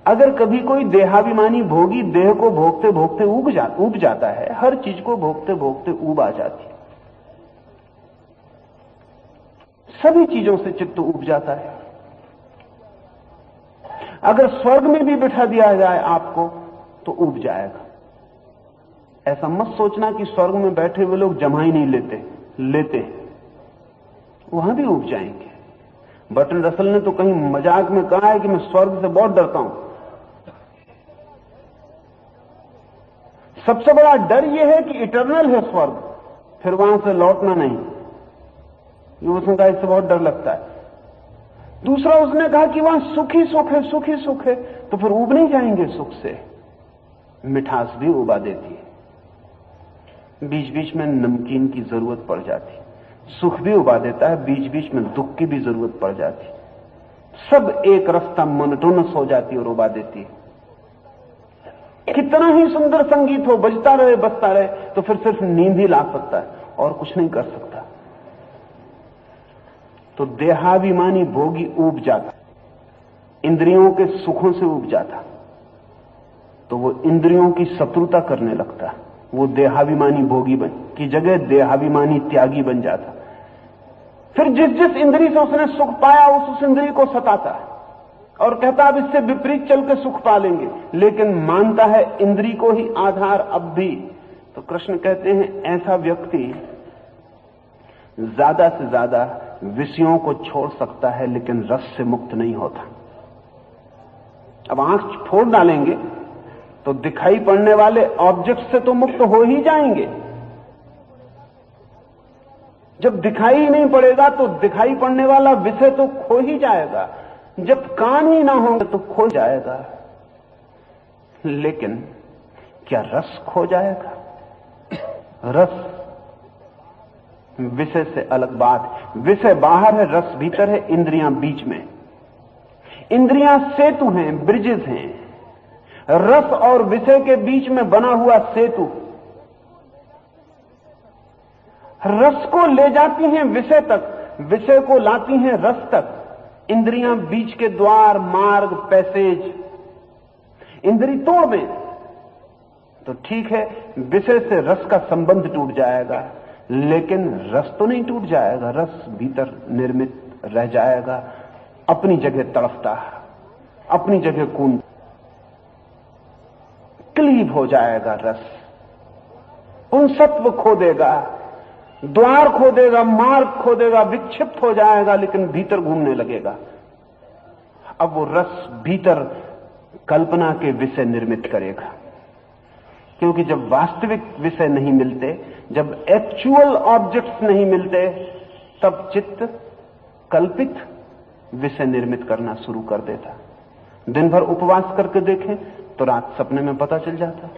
Speaker 2: अगर कभी कोई देहाभिमानी भोगी देह को भोगते भोगते ऊब जाता है, हर चीज को भोगते भोगते ऊब आ जाती है, सभी चीजों से चित्त ऊब जाता है। अगर स्वर्ग में भी बिठा दिया जाए आपको तो ऊब जाएगा। ऐसा मत सोचना कि स्वर्ग में बैठे हुए लोग जमाई नहीं लेते वहां भी ऊब जाएंगे। बर्टन रसल ने तो कहीं मजाक में कहा है कि मैं स्वर्ग से बहुत डरता हूं। सबसे बड़ा डर यह है कि इटर्नल है स्वर्ग, फिर वहां से लौटना नहीं। उसने कहा इससे बहुत डर लगता है। दूसरा उसने कहा कि वहां सुख ही सुख है, सुख ही सुख है, तो फिर ऊब नहीं जाएंगे सुख से। मिठास भी उबा देती है, बीच बीच में नमकीन की जरूरत पड़ जाती। सुख भी उबा देता है, बीच बीच में दुख की भी जरूरत पड़ जाती। सब एक रास्ता मोनोटोनस हो जाती और उबा देती है। कितना ही सुंदर संगीत हो, बजता रहे बजता रहे, तो फिर सिर्फ नींद ही ला सकता है और कुछ नहीं कर सकता। तो देहाभिमानी भोगी ऊब जाता, इंद्रियों के सुखों से ऊब जाता, तो वो इंद्रियों की शत्रुता करने लगता। वो देहाभिमानी भोगी की जगह देहाभिमानी त्यागी बन जाता। फिर जिस जिस इंद्रिय से उसने सुख पाया उस इंद्रिय को सताता और कहता अब इससे विपरीत चल के सुख पा लेंगे, लेकिन मानता है इंद्रिय को ही आधार अब भी। तो कृष्ण कहते हैं ऐसा व्यक्ति ज्यादा से ज्यादा विषयों को छोड़ सकता है, लेकिन रस से मुक्त नहीं होता। अब आंख फोड़ डालेंगे तो दिखाई पड़ने वाले ऑब्जेक्ट से तो मुक्त हो ही जाएंगे। जब दिखाई ही नहीं पड़ेगा तो दिखाई पड़ने वाला विषय तो खो ही जाएगा। जब कान ही ना होंगे तो खो जाएगा। लेकिन क्या रस खो जाएगा? रस विषय से अलग बात। विषय बाहर है, रस भीतर है, इंद्रियां बीच में। इंद्रियां सेतु हैं, ब्रिजेस हैं। रस और विषय के बीच में बना हुआ सेतु रस को ले जाती हैं विषय तक, विषय को लाती हैं रस तक। इंद्रियां बीच के द्वार, मार्ग, पैसेज, इंद्री तोड़ दें तो ठीक है, विषय से रस का संबंध टूट जाएगा, लेकिन रस तो नहीं टूट जाएगा। रस भीतर निर्मित रह जाएगा, अपनी जगह तड़फता, अपनी जगह कूद, क्लीव हो जाएगा रस, पुंसत्व खो देगा, द्वार खो देगा, मार्ग खो देगा, विक्षिप्त हो जाएगा, लेकिन भीतर घूमने लगेगा। अब वो रस भीतर कल्पना के विषय निर्मित करेगा, क्योंकि जब वास्तविक विषय नहीं मिलते, जब एक्चुअल ऑब्जेक्ट्स नहीं मिलते, तब चित्त कल्पित विषय निर्मित करना शुरू कर देता। दिन भर उपवास करके देखें तो रात सपने में पता चल जाता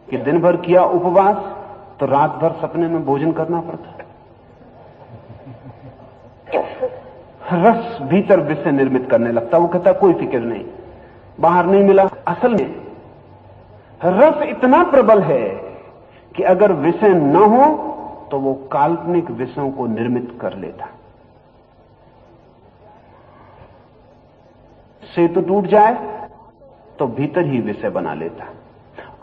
Speaker 2: कि दिन भर किया उपवास तो रात भर सपने में भोजन करना पड़ता। रस भीतर विषय निर्मित करने लगता। वो कहता कोई फिक्र नहीं, बाहर नहीं मिला। असल में रस इतना प्रबल है कि अगर विषय न हो तो वो काल्पनिक विषयों को निर्मित कर लेता। सेतु टूट जाए तो भीतर ही विषय बना लेता,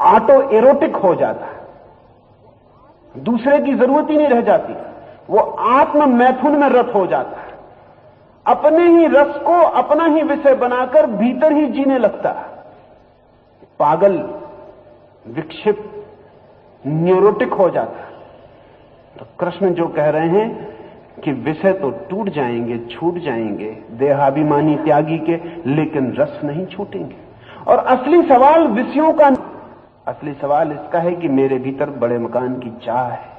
Speaker 2: ऑटो एरोटिक हो जाता, दूसरे की जरूरत ही नहीं रह जाती, वो आत्म मैथुन में रत हो जाता, अपने ही रस को अपना ही विषय बनाकर भीतर ही जीने लगता। पागल, विक्षिप्त, न्यूरोटिक हो जाता। तो कृष्ण जो कह रहे हैं कि विषय तो टूट जाएंगे, छूट जाएंगे देहाभिमानी त्यागी के, लेकिन रस नहीं छूटेंगे। और असली सवाल विषयों का, असली सवाल इसका है कि मेरे भीतर बड़े मकान की चाह है।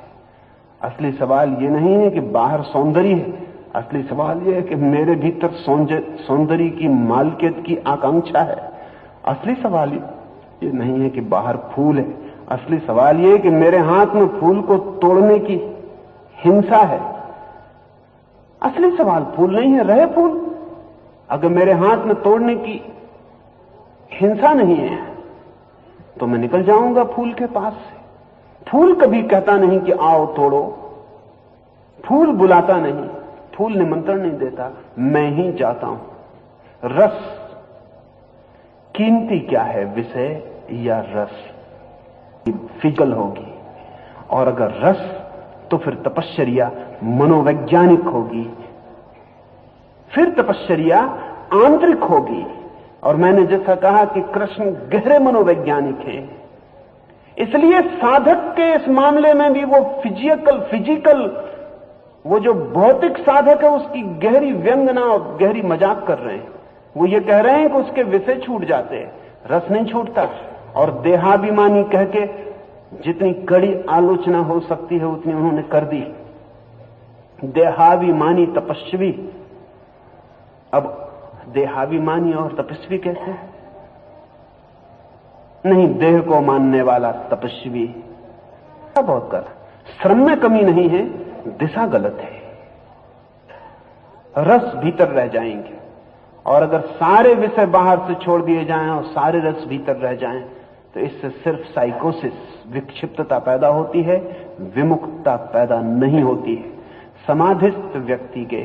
Speaker 2: असली सवाल ये नहीं है कि बाहर सौंदर्य है, असली सवाल ये है कि मेरे भीतर सौंदर्य की मालकियत की आकांक्षा है। असली सवाल ये नहीं है कि बाहर फूल है, असली सवाल ये है कि मेरे हाथ में फूल को तोड़ने की हिंसा है। असली सवाल फूल नहीं है, रहे फूल। अगर मेरे हाथ में तोड़ने की हिंसा नहीं है तो मैं निकल जाऊंगा फूल के पास से। फूल कभी कहता नहीं कि आओ तोड़ो, फूल बुलाता नहीं, फूल निमंत्रण नहीं देता, मैं ही जाता हूं। रस कीमती क्या है, विषय या रस? फिजिकल होगी, और अगर रस तो फिर तपश्चर्या मनोवैज्ञानिक होगी, फिर तपश्चर्या आंतरिक होगी। और मैंने जैसा कहा कि कृष्ण गहरे मनोवैज्ञानिक हैं, इसलिए साधक के इस मामले में भी वो फिजिकल वो जो भौतिक साधक है उसकी गहरी व्यंगना और गहरी मजाक कर रहे हैं। वो ये कह रहे हैं कि उसके विषय छूट जाते हैं, रस नहीं छूटता। और देहाभिमानी कह के जितनी कड़ी आलोचना हो सकती है उतनी उन्होंने कर दी। देहाभिमानी तपस्वी। अब देहाभिमानी और तपस्वी कैसे? नहीं, देह को मानने वाला तपस्वी बहुत कर, श्रम में कमी नहीं है, दिशा गलत है। रस भीतर रह जाएंगे, और अगर सारे विषय बाहर से छोड़ दिए जाएं और सारे रस भीतर रह जाएं तो इससे सिर्फ साइकोसिस, विक्षिप्तता पैदा होती है, विमुक्तता पैदा नहीं होती है। समाधिस्थ व्यक्ति के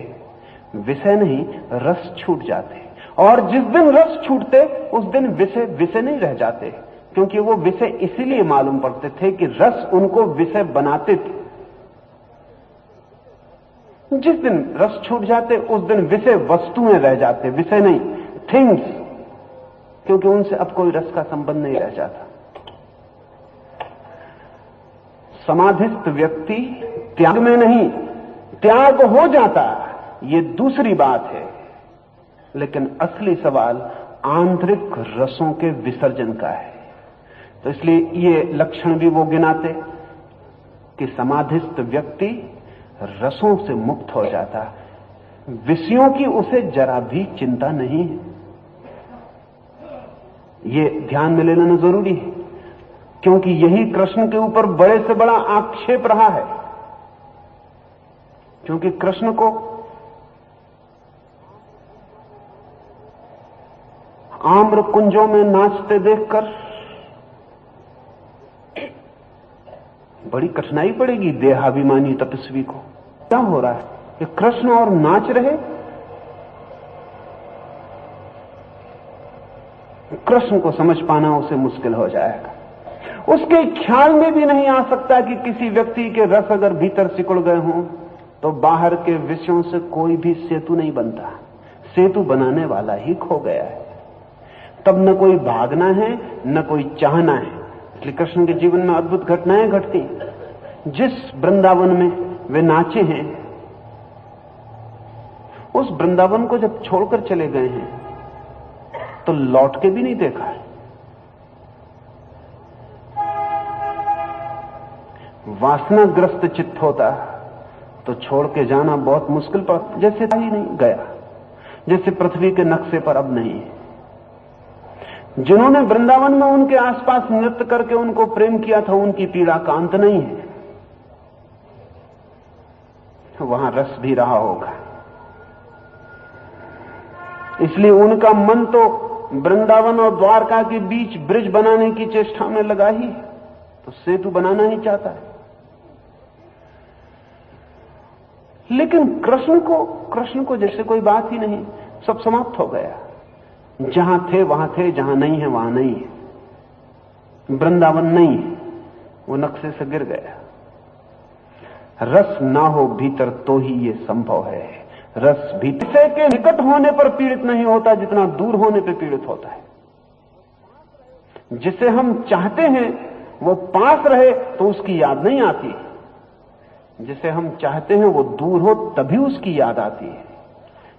Speaker 2: विषय नहीं, रस छूट जाते। और जिस दिन रस छूटते उस दिन विषय नहीं रह जाते, क्योंकि वो विषय इसीलिए मालूम पड़ते थे कि रस उनको विषय बनाते थे। जिस दिन रस छूट जाते उस दिन विषय वस्तुएं रह जाते, विषय नहीं, थिंग्स, क्योंकि उनसे अब कोई रस का संबंध नहीं रह जाता। समाधिस्थ व्यक्ति त्याग में नहीं, त्याग हो जाता, ये दूसरी बात है। लेकिन असली सवाल आंतरिक रसों के विसर्जन का है। तो इसलिए ये लक्षण भी वो गिनाते कि समाधिस्थ व्यक्ति रसों से मुक्त हो जाता, विषयों की उसे जरा भी चिंता नहीं है। ये ध्यान में ले लेना जरूरी है, क्योंकि यही कृष्ण के ऊपर बड़े से बड़ा आक्षेप रहा है। क्योंकि कृष्ण को आम्र कुंजों में नाचते देखकर बड़ी कठिनाई पड़ेगी देहाभिमानी तपस्वी को। क्या हो रहा है कि कृष्ण और नाच रहे, कृष्ण को समझ पाना उसे मुश्किल हो जाएगा। उसके ख्याल में भी नहीं आ सकता कि किसी व्यक्ति के रस अगर भीतर सिकुड़ गए हों तो बाहर के विषयों से कोई भी सेतु नहीं बनता। सेतु बनाने वाला ही खो गया है। तब न कोई भागना है न कोई चाहना है। इसलिए कृष्ण के जीवन में अद्भुत घटनाएं घटती। जिस वृंदावन में वे नाचे हैं, उस वृंदावन को जब छोड़कर चले गए हैं तो लौट के भी नहीं देखा है। वासनाग्रस्त चित्त होता तो छोड़ के जाना बहुत मुश्किल पड़ता, जैसे ही नहीं गया, जैसे पृथ्वी के नक्शे पर अब नहीं है। जिन्होंने वृंदावन में उनके आसपास नृत्य करके उनको प्रेम किया था, उनकी पीड़ा का अंत नहीं है। वहां रस भी रहा होगा। इसलिए उनका मन तो वृंदावन और द्वारका के बीच ब्रिज बनाने की चेष्टा में लगा ही, तो सेतु बनाना ही चाहता है। लेकिन कृष्ण को जैसे कोई बात ही नहीं, सब समाप्त हो गया। जहां थे, जहां नहीं है वहां नहीं है। वृंदावन नहीं है, वो नक्शे से गिर गया। रस ना हो भीतर तो ही ये संभव है। रस भीतर के निकट होने पर पीड़ित नहीं होता जितना दूर होने पर पीड़ित होता है। जिसे हम चाहते हैं वो पास रहे तो उसकी याद नहीं आती। जिसे हम चाहते हैं वो दूर हो तभी उसकी याद आती है।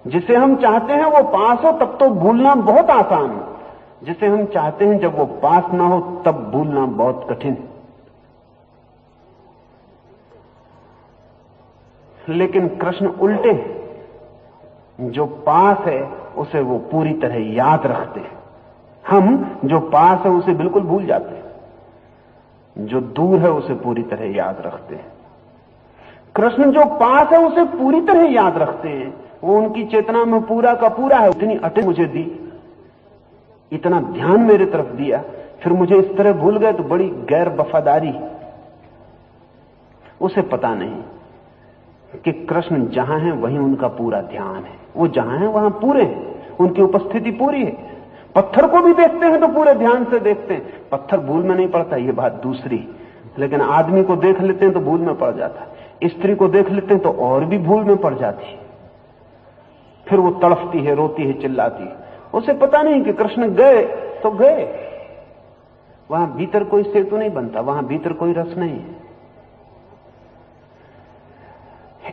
Speaker 2: जिसे हम चाहते हैं वो पास हो तब तो भूलना बहुत आसान है। जिसे हम चाहते हैं जब वो पास ना हो तब भूलना बहुत कठिन है। लेकिन कृष्ण उल्टे हैं। जो पास है उसे वो पूरी तरह याद रखते हैं। हम जो पास है उसे बिल्कुल भूल जाते हैं। जो दूर है उसे पूरी तरह याद रखते हैं। कृष्ण जो पास है उसे पूरी तरह याद रखते हैं। वो उनकी चेतना में पूरा का पूरा है। इतनी अटक मुझे दी, इतना ध्यान मेरे तरफ दिया, फिर मुझे इस तरह भूल गए तो बड़ी गैर वफादारी। उसे पता नहीं कि कृष्ण जहां है वहीं उनका पूरा ध्यान है। वो जहां है वहां पूरे हैं, उनकी उपस्थिति पूरी है। पत्थर को भी देखते हैं तो पूरे ध्यान से देखते हैं। पत्थर भूल में नहीं पड़ता, ये बात दूसरी। लेकिन आदमी को देख लेते हैं तो भूल में पड़ जाता है। स्त्री को देख लेते हैं तो और भी भूल में पड़ जाती है। फिर वो तड़फती है, रोती है, चिल्लाती है। उसे पता नहीं कि कृष्ण गए तो गए, वहां भीतर कोई सेतु नहीं बनता, वहां भीतर कोई रस नहीं है।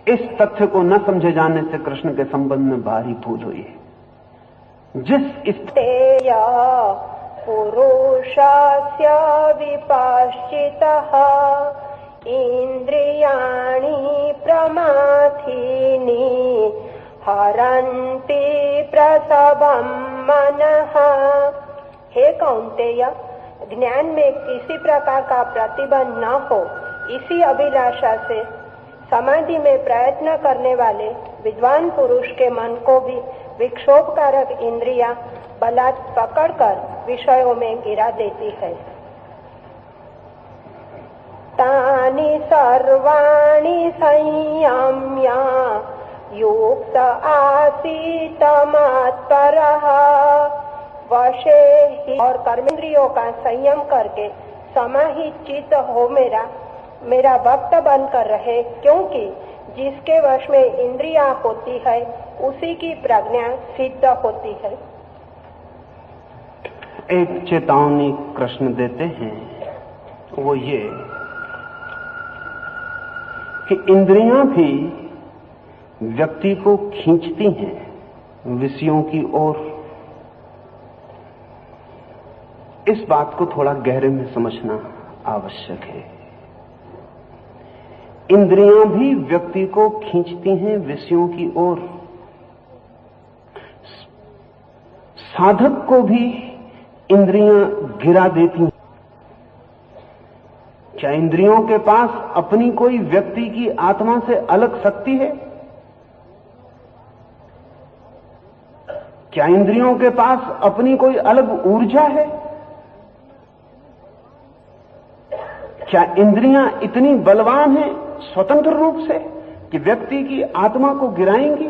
Speaker 2: इस तथ्य को न समझे जाने से कृष्ण के संबंध में भारी भूल हुई है।
Speaker 1: पुरुषस्य विपश्चितः इंद्रियाणि प्रमाथीनि हरन्ति प्रसवं मनः। हे कौन्तेय, ज्ञान में किसी प्रकार का प्रतिबंध न हो, इसी अभिलाषा से समाधि में प्रयत्न करने वाले विद्वान पुरुष के मन को भी विक्षोभकारक इंद्रियां बलात् पकड़कर विषयों में गिरा देती है। तानि सर्वाणि संयम्य युक्त आसीत मत्परः वशे ही, और कर्मेंद्रियों का संयम करके समाहित चित्त हो मेरा भक्त बनकर रहे, क्योंकि जिसके वश में इंद्रियां होती है उसी की प्रज्ञा सिद्ध होती है।
Speaker 2: एक चेतावनी कृष्ण देते हैं, वो ये कि इंद्रियां भी व्यक्ति को खींचती हैं विषयों की ओर। इस बात को थोड़ा गहरे में समझना आवश्यक है। इंद्रियां भी व्यक्ति को खींचती हैं विषयों की ओर। साधक को भी इंद्रियां गिरा देती हैं। क्या इंद्रियों के पास अपनी कोई व्यक्ति की आत्मा से अलग शक्ति है? क्या इंद्रियों के पास अपनी कोई अलग ऊर्जा है? क्या इंद्रियां इतनी बलवान हैं स्वतंत्र रूप से कि व्यक्ति की आत्मा को गिराएंगी?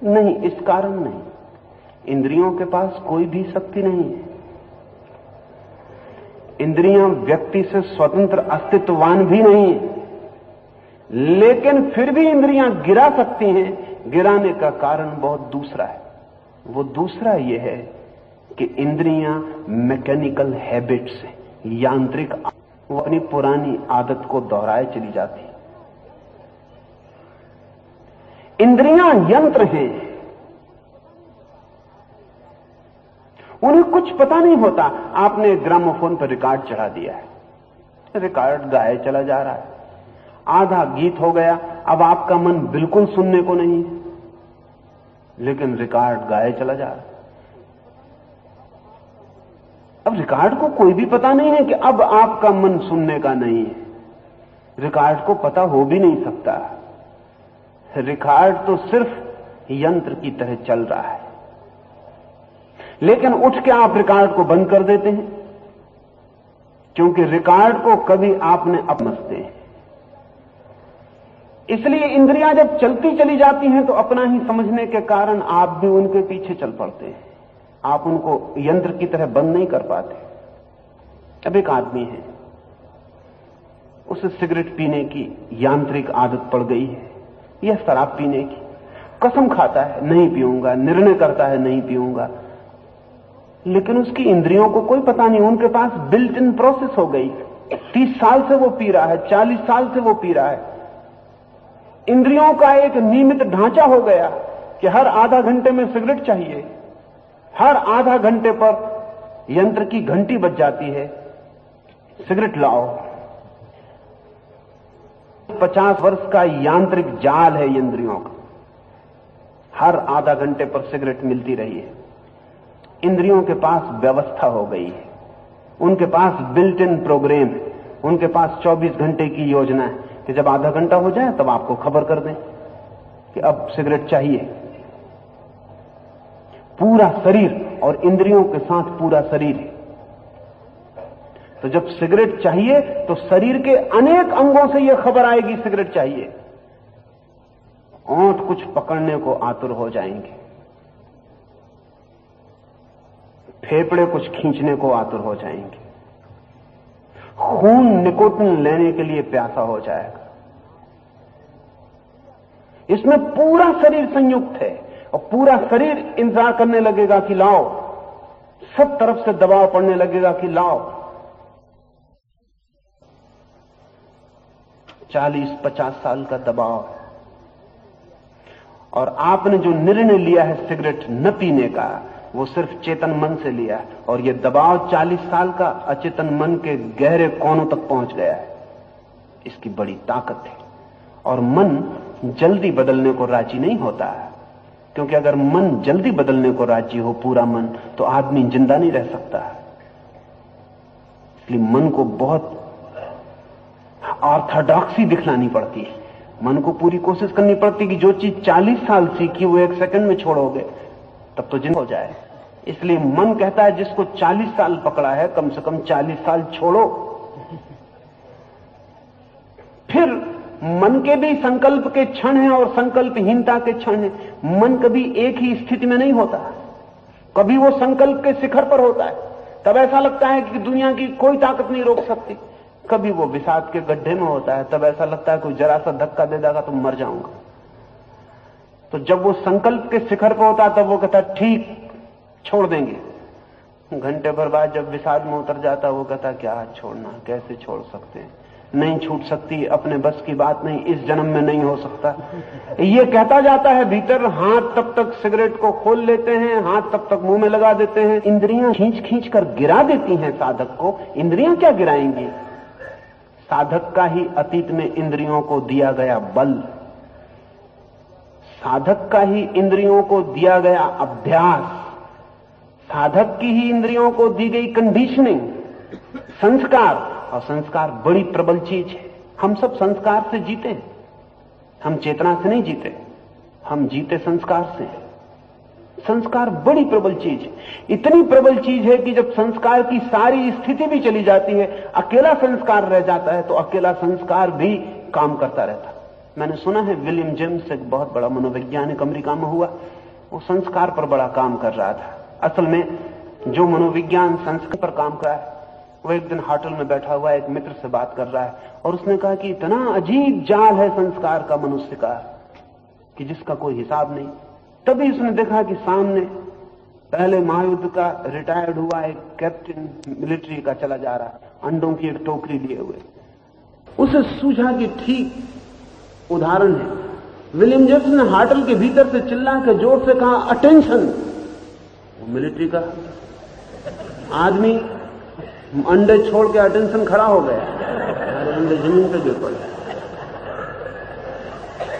Speaker 2: नहीं, इस कारण नहीं। इंद्रियों के पास कोई भी शक्ति नहीं है। इंद्रियां व्यक्ति से स्वतंत्र अस्तित्ववान भी नहीं है, लेकिन फिर भी इंद्रियां गिरा सकती हैं। गिराने का कारण बहुत दूसरा है। वो दूसरा ये है कि इंद्रियां मैकेनिकल हैबिट्स हैं, यांत्रिक, वो अपनी पुरानी आदत को दोहराए चली जाती है। इंद्रियां यंत्र हैं, उन्हें कुछ पता नहीं होता। आपने ग्रामोफोन पर रिकॉर्ड चढ़ा दिया है, रिकॉर्ड गाए चला जा रहा है, आधा गीत हो गया, अब आपका मन बिल्कुल सुनने को नहीं है, लेकिन रिकॉर्ड गाए चला जा रहा है। अब रिकॉर्ड को कोई भी पता नहीं है कि अब आपका मन सुनने का नहीं है। रिकॉर्ड को पता हो भी नहीं सकता। रिकॉर्ड तो सिर्फ यंत्र की तरह चल रहा है, लेकिन उठ के आप रिकॉर्ड को बंद कर देते हैं, क्योंकि रिकॉर्ड को कभी आपने अपमसते हैं। इसलिए इंद्रियां जब चलती चली जाती हैं तो अपना ही समझने के कारण आप भी उनके पीछे चल पड़ते हैं। आप उनको यंत्र की तरह बंद नहीं कर पाते। अब एक आदमी है, उसे सिगरेट पीने की यांत्रिक आदत पड़ गई है, या शराब पीने की। कसम खाता है नहीं पीऊंगा, निर्णय करता है नहीं पीऊंगा, लेकिन उसकी इंद्रियों को कोई पता नहीं। उनके पास बिल्ट इन प्रोसेस हो गई। 30 साल से वो पी रहा है, 40 साल से वो पी रहा है। इंद्रियों का एक नियमित ढांचा हो गया कि हर आधा घंटे में सिगरेट चाहिए, हर आधा घंटे पर यंत्र की घंटी बज जाती है, सिगरेट लाओ। 50 वर्ष का यांत्रिक जाल है इंद्रियों का, हर आधा घंटे पर सिगरेट मिलती रही है। इंद्रियों के पास व्यवस्था हो गई है, उनके पास बिल्ट इन प्रोग्राम है, उनके पास 24 घंटे की योजना है कि जब आधा घंटा हो जाए तब आपको खबर कर दें कि अब सिगरेट चाहिए। पूरा शरीर और इंद्रियों के साथ पूरा शरीर है। तो जब सिगरेट चाहिए तो शरीर के अनेक अंगों से यह खबर आएगी सिगरेट चाहिए। ओंठ कुछ पकड़ने को आतुर हो जाएंगे, फेफड़े कुछ खींचने को आतुर हो जाएंगे, खून निकोटिन लेने के लिए प्यासा हो जाएगा। इसमें पूरा शरीर संयुक्त है और पूरा शरीर इंतजार करने लगेगा कि लाओ। सब तरफ से दबाव पड़ने लगेगा कि लाओ। 40-50 साल का दबाव है, और आपने जो निर्णय लिया है सिगरेट न पीने का, वो सिर्फ चेतन मन से लिया है, और ये दबाव 40 साल का अचेतन मन के गहरे कोनों तक पहुंच गया है। इसकी बड़ी ताकत है। और मन जल्दी बदलने को राजी नहीं होता है, क्योंकि अगर मन जल्दी बदलने को राजी हो, पूरा मन, तो आदमी जिंदा नहीं रह सकता। इसलिए मन को बहुत ऑर्थोडॉक्सी दिखलानी पड़ती है। मन को पूरी कोशिश करनी पड़ती कि जो चीज 40 साल सीखी वो 1 सेकंड में छोड़ोगे तब तो जिंदा हो जाए। इसलिए मन कहता है जिसको 40 साल पकड़ा है कम से कम 40 साल छोड़ो। फिर मन के भी संकल्प के क्षण हैं और संकल्पहीनता के क्षण हैं। मन कभी एक ही स्थिति में नहीं होता, कभी वो संकल्प के शिखर पर होता है, तब ऐसा लगता है कि दुनिया की कोई ताकत नहीं रोक सकती। कभी वो विषाद के गड्ढे में होता है, तब ऐसा लगता है कोई जरा सा धक्का दे देगा तो मर जाऊंगा। तो जब वो संकल्प के शिखर पर होता है तब वो कहता ठीक छोड़ देंगे। घंटे भर बाद जब विषाद में उतर जाता वो कहता क्या छोड़ना, कैसे छोड़ सकते हैं, नहीं छूट सकती, अपने बस की बात नहीं, इस जन्म में नहीं हो सकता। ये कहता जाता है भीतर। हाथ तब तक सिगरेट को खोल लेते हैं, हाथ तब तक मुंह में लगा देते हैं। इंद्रियां खींच खींच कर गिरा देती हैं साधक को। इंद्रियां क्या गिराएंगी? साधक का ही अतीत में इंद्रियों को दिया गया बल, साधक का ही इंद्रियों को दिया गया अभ्यास, साधक की ही इंद्रियों को दी गई कंडीशनिंग, संस्कार। और संस्कार बड़ी प्रबल चीज है। हम सब संस्कार से जीते हैं, हम चेतना से नहीं जीते, हम जीते संस्कार से। संस्कार बड़ी प्रबल चीज है, इतनी प्रबल चीज है कि जब संस्कार की सारी स्थिति भी चली जाती है, अकेला संस्कार रह जाता है, तो अकेला संस्कार भी काम करता रहता है। मैंने सुना है विलियम जेम्स एक बहुत बड़ा मनोवैज्ञानिक अमेरिका में हुआ, वो संस्कार पर बड़ा काम कर रहा था। असल में जो मनोविज्ञान संस्कार पर काम कर रहा है वो एक दिन होटल में बैठा हुआ एक मित्र से बात कर रहा है और उसने कहा कि इतना अजीब जाल है संस्कार का मनुष्य का कि जिसका कोई हिसाब नहीं। तभी उसने देखा कि सामने पहले महायुद्ध का रिटायर्ड हुआ एक कैप्टन मिलिट्री का चला जा रहा है, अंडों की एक टोकरी लिए हुए। उसे सूझा कि ठीक उदाहरण है। विलियम जेम्स ने होटल के भीतर से चिल्ला के जोर से कहा, अटेंशन। वो मिलिट्री का आदमी अंडे छोड़ के अटेंशन खड़ा हो गया, अंडे जमीन पे गिर पड़े।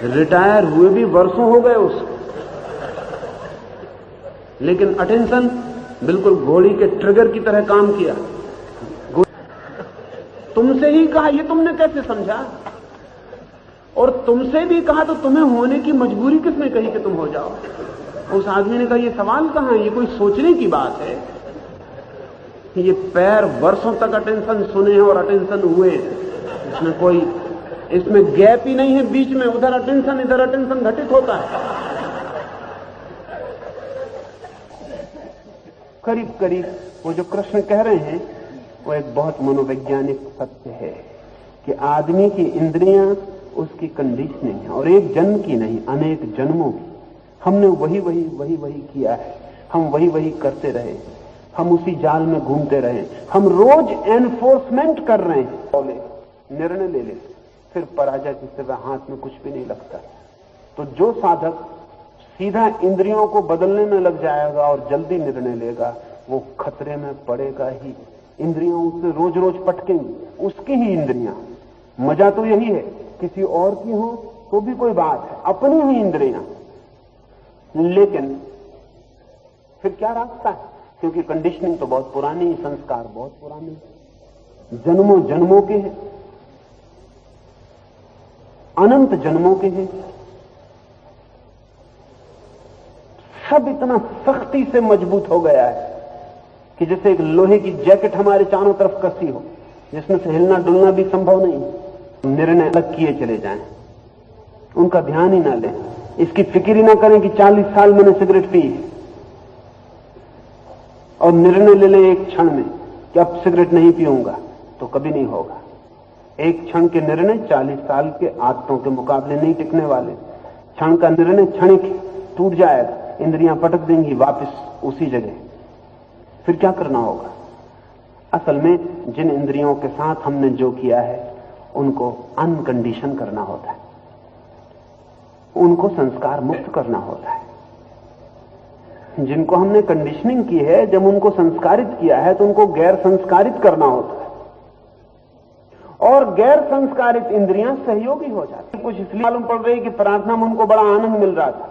Speaker 2: रिटायर हुए भी वर्षों हो गए उसको, लेकिन अटेंशन बिल्कुल घोड़ी के ट्रिगर की तरह काम किया। तुमसे ही कहा, ये तुमने कैसे समझा? और तुमसे भी कहा तो तुम्हें होने की मजबूरी किसने कही कि तुम हो जाओ? उस आदमी ने कहा, ये सवाल कहां है, ये कोई सोचने की बात है। ये पैर वर्षों तक अटेंशन सुने हैं और अटेंशन हुए, इसमें कोई इसमें गैप ही नहीं है बीच में, उधर अटेंशन इधर अटेंशन घटित होता है। करीब करीब वो जो कृष्ण कह रहे हैं वो एक बहुत मनोवैज्ञानिक सत्य है कि आदमी की इंद्रियां उसकी कंडीशनिंग है, और एक जन्म की नहीं, अनेक जन्मों की। हमने वही वही वही वही किया है, हम वही वही करते रहे, हम उसी जाल में घूमते रहे, हम रोज एनफोर्समेंट कर रहे हैं, निर्णय ले लेते, फिर पराजय के सिवा हाथ में कुछ भी नहीं लगता। तो जो साधक सीधा इंद्रियों को बदलने में लग जाएगा और जल्दी निर्णय लेगा, वो खतरे में पड़ेगा ही। इंद्रियां उससे रोज रोज पटकेंगी, उसकी ही इंद्रियां। मजा तो यही है, किसी और की हो तो भी कोई बात है, अपनी ही इंद्रियां। लेकिन फिर क्या रास्ता है? क्योंकि कंडीशनिंग तो बहुत पुरानी, संस्कार बहुत पुराने, जन्मों जन्मों के हैं, अनंत जन्मों के हैं। सब इतना सख्ती से मजबूत हो गया है कि जैसे एक लोहे की जैकेट हमारे चारों तरफ कसी हो, जिसमें से हिलना डुलना भी संभव नहीं। निर्णय अलग किए चले जाएं, उनका ध्यान ही ना लें, इसकी फिक्र ही ना करें कि 40 साल मैंने सिगरेट पी है, और निर्णय ले लें एक क्षण में कि अब सिगरेट नहीं पीऊंगा, तो कभी नहीं होगा। एक क्षण के निर्णय 40 साल के आदतों के मुकाबले नहीं टिकने वाले। क्षण का निर्णय क्षणिक टूट जाएगा, इंद्रियां पटक देंगी वापस उसी जगह। फिर क्या करना होगा? असल में जिन इंद्रियों के साथ हमने जो किया है उनको अनकंडीशन करना होता है, उनको संस्कार मुक्त करना होता है। जिनको हमने कंडीशनिंग की है, जब उनको संस्कारित किया है तो उनको गैर संस्कारित करना होता है, और गैर संस्कारित इंद्रियां सहयोगी हो जाती। कुछ इसलिए मालूम पड़ रही कि प्रार्थना में उनको बड़ा आनंद मिल रहा था,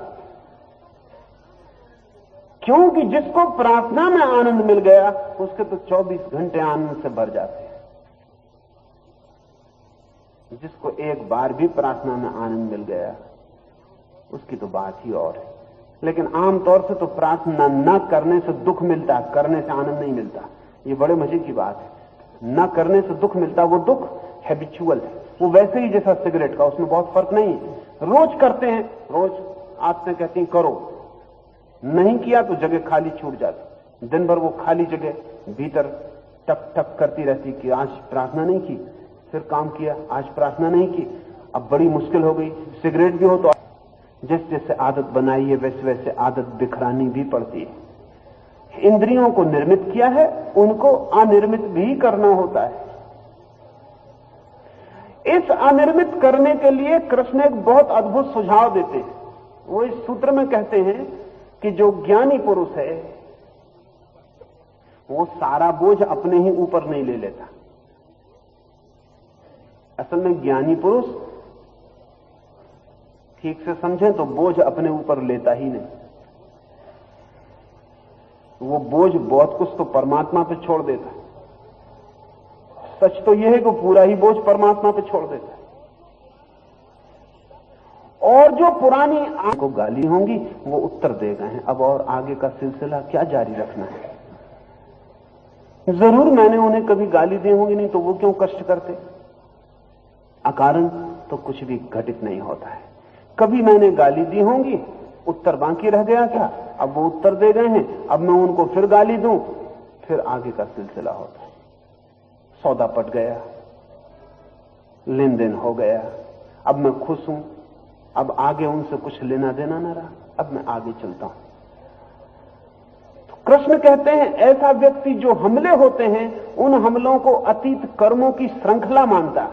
Speaker 2: क्योंकि जिसको प्रार्थना में आनंद मिल गया उसके तो 24 घंटे आनंद से भर जाते हैं। जिसको एक बार भी प्रार्थना में आनंद मिल गया उसकी तो बात ही और है। लेकिन आमतौर से तो प्रार्थना न करने से दुख मिलता, करने से आनंद नहीं मिलता। ये बड़े मजे की बात है। न करने से दुख मिलता, वो दुख हैबिचुअल है, वो वैसे ही जैसा सिगरेट का, उसमें बहुत फर्क नहीं है। रोज करते हैं, रोज आदतें कहती हैं करो, नहीं किया तो जगह खाली छूट जाती। दिन भर वो खाली जगह भीतर टक टक करती रहती कि आज प्रार्थना नहीं की, फिर काम किया, आज प्रार्थना नहीं की, अब बड़ी मुश्किल हो गई। सिगरेट भी हो तो जैसे जैसे आदत बनाई है वैसे वैसे आदत बिखरानी भी पड़ती है। इंद्रियों को निर्मित किया है, उनको अनिर्मित भी करना होता है। इस अनिर्मित करने के लिए कृष्ण एक बहुत अद्भुत सुझाव देते हैं। वो इस सूत्र में कहते हैं कि जो ज्ञानी पुरुष है वो सारा बोझ अपने ही ऊपर नहीं ले लेता। असल में ज्ञानी पुरुष ठीक से समझें तो बोझ अपने ऊपर लेता ही नहीं। वो बोझ बहुत कुछ तो परमात्मा पे छोड़ देता है। सच तो यह है कि पूरा ही बोझ परमात्मा पे छोड़ देता है। और जो पुरानी को गाली होंगी वो उत्तर दे गए हैं, अब और आगे का सिलसिला क्या जारी रखना है। जरूर मैंने उन्हें कभी गाली दी होंगी, नहीं तो वो क्यों कष्ट करते। अकारण तो कुछ भी घटित नहीं होता है। कभी मैंने गाली दी होंगी, उत्तर बाकी रह गया क्या, अब वो उत्तर दे गए हैं, अब मैं उनको फिर गाली दूं, फिर आगे का सिलसिला होता है। सौदा पट गया, लेन देन हो गया, अब मैं खुश हूं, अब आगे उनसे कुछ लेना देना ना रहा, अब मैं आगे चलता हूं। तो कृष्ण कहते हैं ऐसा व्यक्ति जो हमले होते हैं उन हमलों को अतीत कर्मों की श्रृंखला मानता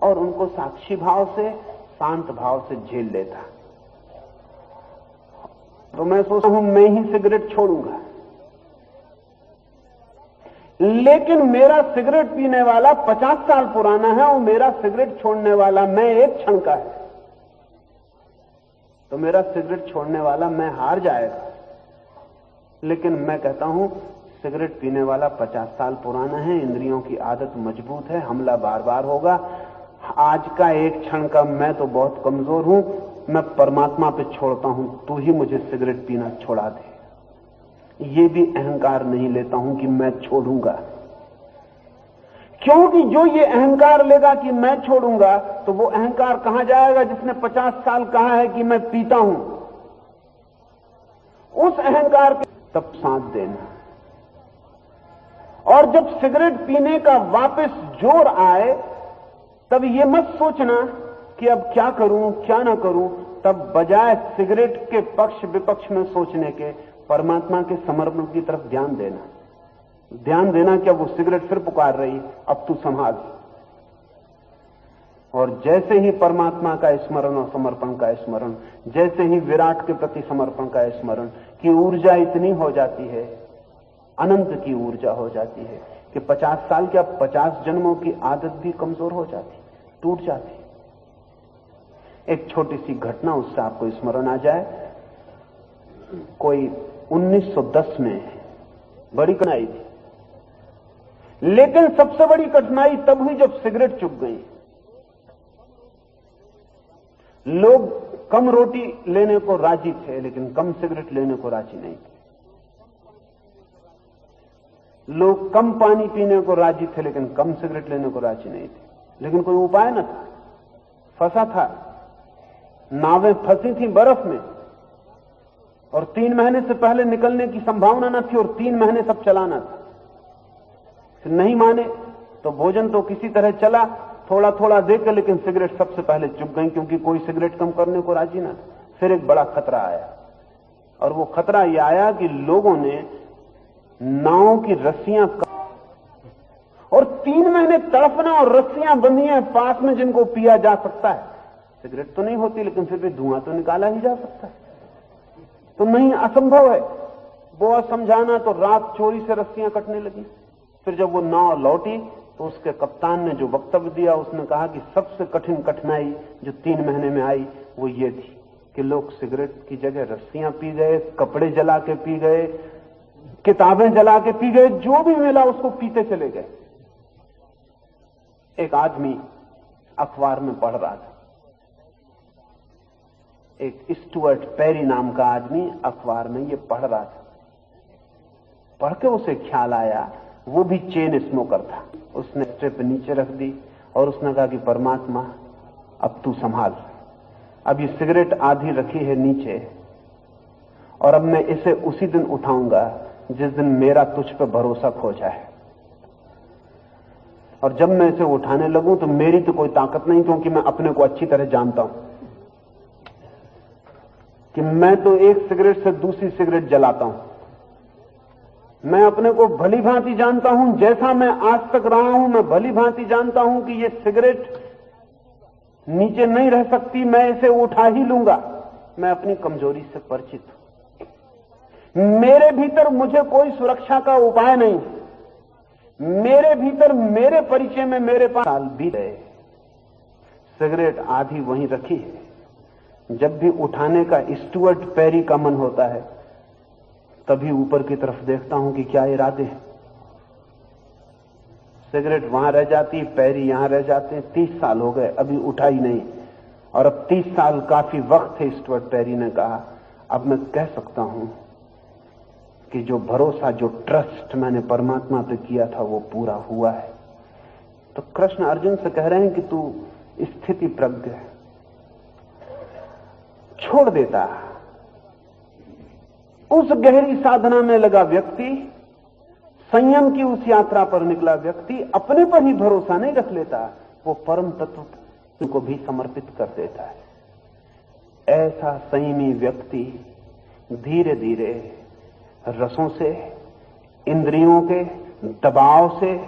Speaker 2: और उनको साक्षी भाव से, शांत भाव से झेल लेता। तो मैं सोचता हूं मैं ही सिगरेट छोड़ूंगा, लेकिन मेरा सिगरेट पीने वाला 50 साल पुराना है और मेरा सिगरेट छोड़ने वाला मैं एक क्षण का है, तो मेरा सिगरेट छोड़ने वाला मैं हार जाएगा। लेकिन मैं कहता हूं सिगरेट पीने वाला 50 साल पुराना है, इंद्रियों की आदत मजबूत है, हमला बार बार होगा। आज का एक क्षण का मैं तो बहुत कमजोर हूं, मैं परमात्मा पे छोड़ता हूं, तू ही मुझे सिगरेट पीना छोड़ा दे। ये भी अहंकार नहीं लेता हूं कि मैं छोड़ूंगा, क्योंकि जो ये अहंकार लेगा कि मैं छोड़ूंगा तो वो अहंकार कहां जाएगा जिसने 50 साल कहा है कि मैं पीता हूं। उस अहंकार के तब साथ देना, और जब सिगरेट पीने का वापस जोर आए तब ये मत सोचना कि अब क्या करूं क्या ना करूं, तब बजाय सिगरेट के पक्ष विपक्ष में सोचने के परमात्मा के समर्पण की तरफ ध्यान देना कि अब वो सिगरेट फिर पुकार रही, अब तू संभाल। और जैसे ही परमात्मा का स्मरण और समर्पण का स्मरण, जैसे ही विराट के प्रति समर्पण का स्मरण की ऊर्जा इतनी हो जाती है, अनंत की ऊर्जा हो जाती है कि 50 साल क्या 50 जन्मों की आदत भी कमजोर हो जाती, टूट जाती। एक छोटी सी घटना उससे आपको स्मरण आ जाए। कोई 1910 में बड़ी कठिनाई थी, लेकिन सबसे बड़ी कठिनाई तब हुई जब सिगरेट चुक गई। लोग कम रोटी लेने को राजी थे लेकिन कम सिगरेट लेने को राजी नहीं थे। लोग कम पानी पीने को राजी थे लेकिन कम सिगरेट लेने को राजी नहीं थे। लेकिन कोई उपाय न था, फंसा था, नावें फंसी थी बर्फ में और 3 महीने से पहले निकलने की संभावना न थी और 3 महीने सब चलाना था। फिर नहीं माने तो भोजन तो किसी तरह चला, थोड़ा थोड़ा देकर, लेकिन सिगरेट सबसे पहले चुक गई क्योंकि कोई सिगरेट कम करने को राजी ना था। फिर एक बड़ा खतरा आया और वो खतरा यह आया कि लोगों ने नाव की रस्सियां और 3 महीने तड़पना और रस्सियां बंधी हैं पास में जिनको पिया जा सकता है। सिगरेट तो नहीं होती लेकिन फिर भी धुआं तो निकाला ही जा सकता है, तो नहीं, असंभव है। बहुत समझाना तो रात चोरी से रस्सियां कटने लगी। फिर जब वो नाव लौटी तो उसके कप्तान ने जो वक्तव्य दिया, उसने कहा कि सबसे कठिन कठिनाई जो 3 महीने में आई वो ये थी कि लोग सिगरेट की जगह रस्सियां पी गए, कपड़े जला के पी गए, किताबें जला के पी गए, जो भी मिला उसको पीते चले गए। एक आदमी अखबार में पढ़ रहा था, एक स्टुअर्ट पेरी नाम का आदमी अखबार में ये पढ़ रहा था। पढ़ के उसे ख्याल आया, वो भी चेन स्मोकर था। उसने स्ट्रिप नीचे रख दी और उसने कहा कि परमात्मा अब तू संभाल, अब ये सिगरेट आधी रखी है नीचे और अब मैं इसे उसी दिन उठाऊंगा जिस दिन मेरा तुझ पे भरोसा खो जाए। और जब मैं इसे उठाने लगूं तो मेरी तो कोई ताकत नहीं, क्योंकि मैं अपने को अच्छी तरह जानता हूं कि मैं तो एक सिगरेट से दूसरी सिगरेट जलाता हूं। मैं अपने को भली भांति जानता हूं, जैसा मैं आज तक रहा हूं मैं भली भांति जानता हूं कि ये सिगरेट नीचे नहीं रह सकती, मैं इसे उठा ही लूंगा। मैं अपनी कमजोरी से परिचित हूं। मेरे भीतर मुझे कोई सुरक्षा का उपाय नहीं, मेरे भीतर मेरे परिचय में मेरे पास साल बीत गए, सिगरेट आधी वहीं रखी है। जब भी उठाने का स्टुअर्ट पेरी का मन होता है तभी ऊपर की तरफ देखता हूं कि क्या इरादे हैं। सिगरेट वहां रह जाती, पेरी यहां रह जाते हैं। 30 साल हो गए, अभी उठा ही नहीं, और अब 30 साल काफी वक्त है। स्टुअर्ट पेरी ने कहा, अब मैं कह सकता हूं कि जो भरोसा, जो ट्रस्ट मैंने परमात्मा पे किया था वो पूरा हुआ है। तो कृष्ण अर्जुन से कह रहे हैं कि तू स्थिति प्रज्ञ छोड़ देता। उस गहरी साधना में लगा व्यक्ति संयम की उस यात्रा पर निकला व्यक्ति अपने पर ही भरोसा नहीं रख लेता, वो परम तत्व को भी समर्पित कर देता है। ऐसा संयमी व्यक्ति धीरे धीरे रसों से, इंद्रियों के दबाव से,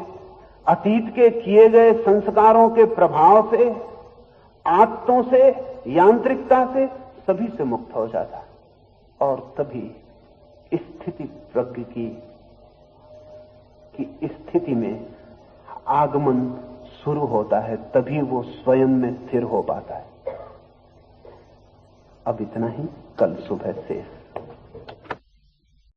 Speaker 2: अतीत के किए गए संस्कारों के प्रभाव से, आदतों से, यांत्रिकता से, सभी से मुक्त हो जाता और तभी स्थिति प्रज्ञ की स्थिति में आगमन शुरू होता है, तभी वो स्वयं में स्थिर हो पाता है। अब इतना ही, कल सुबह शेष।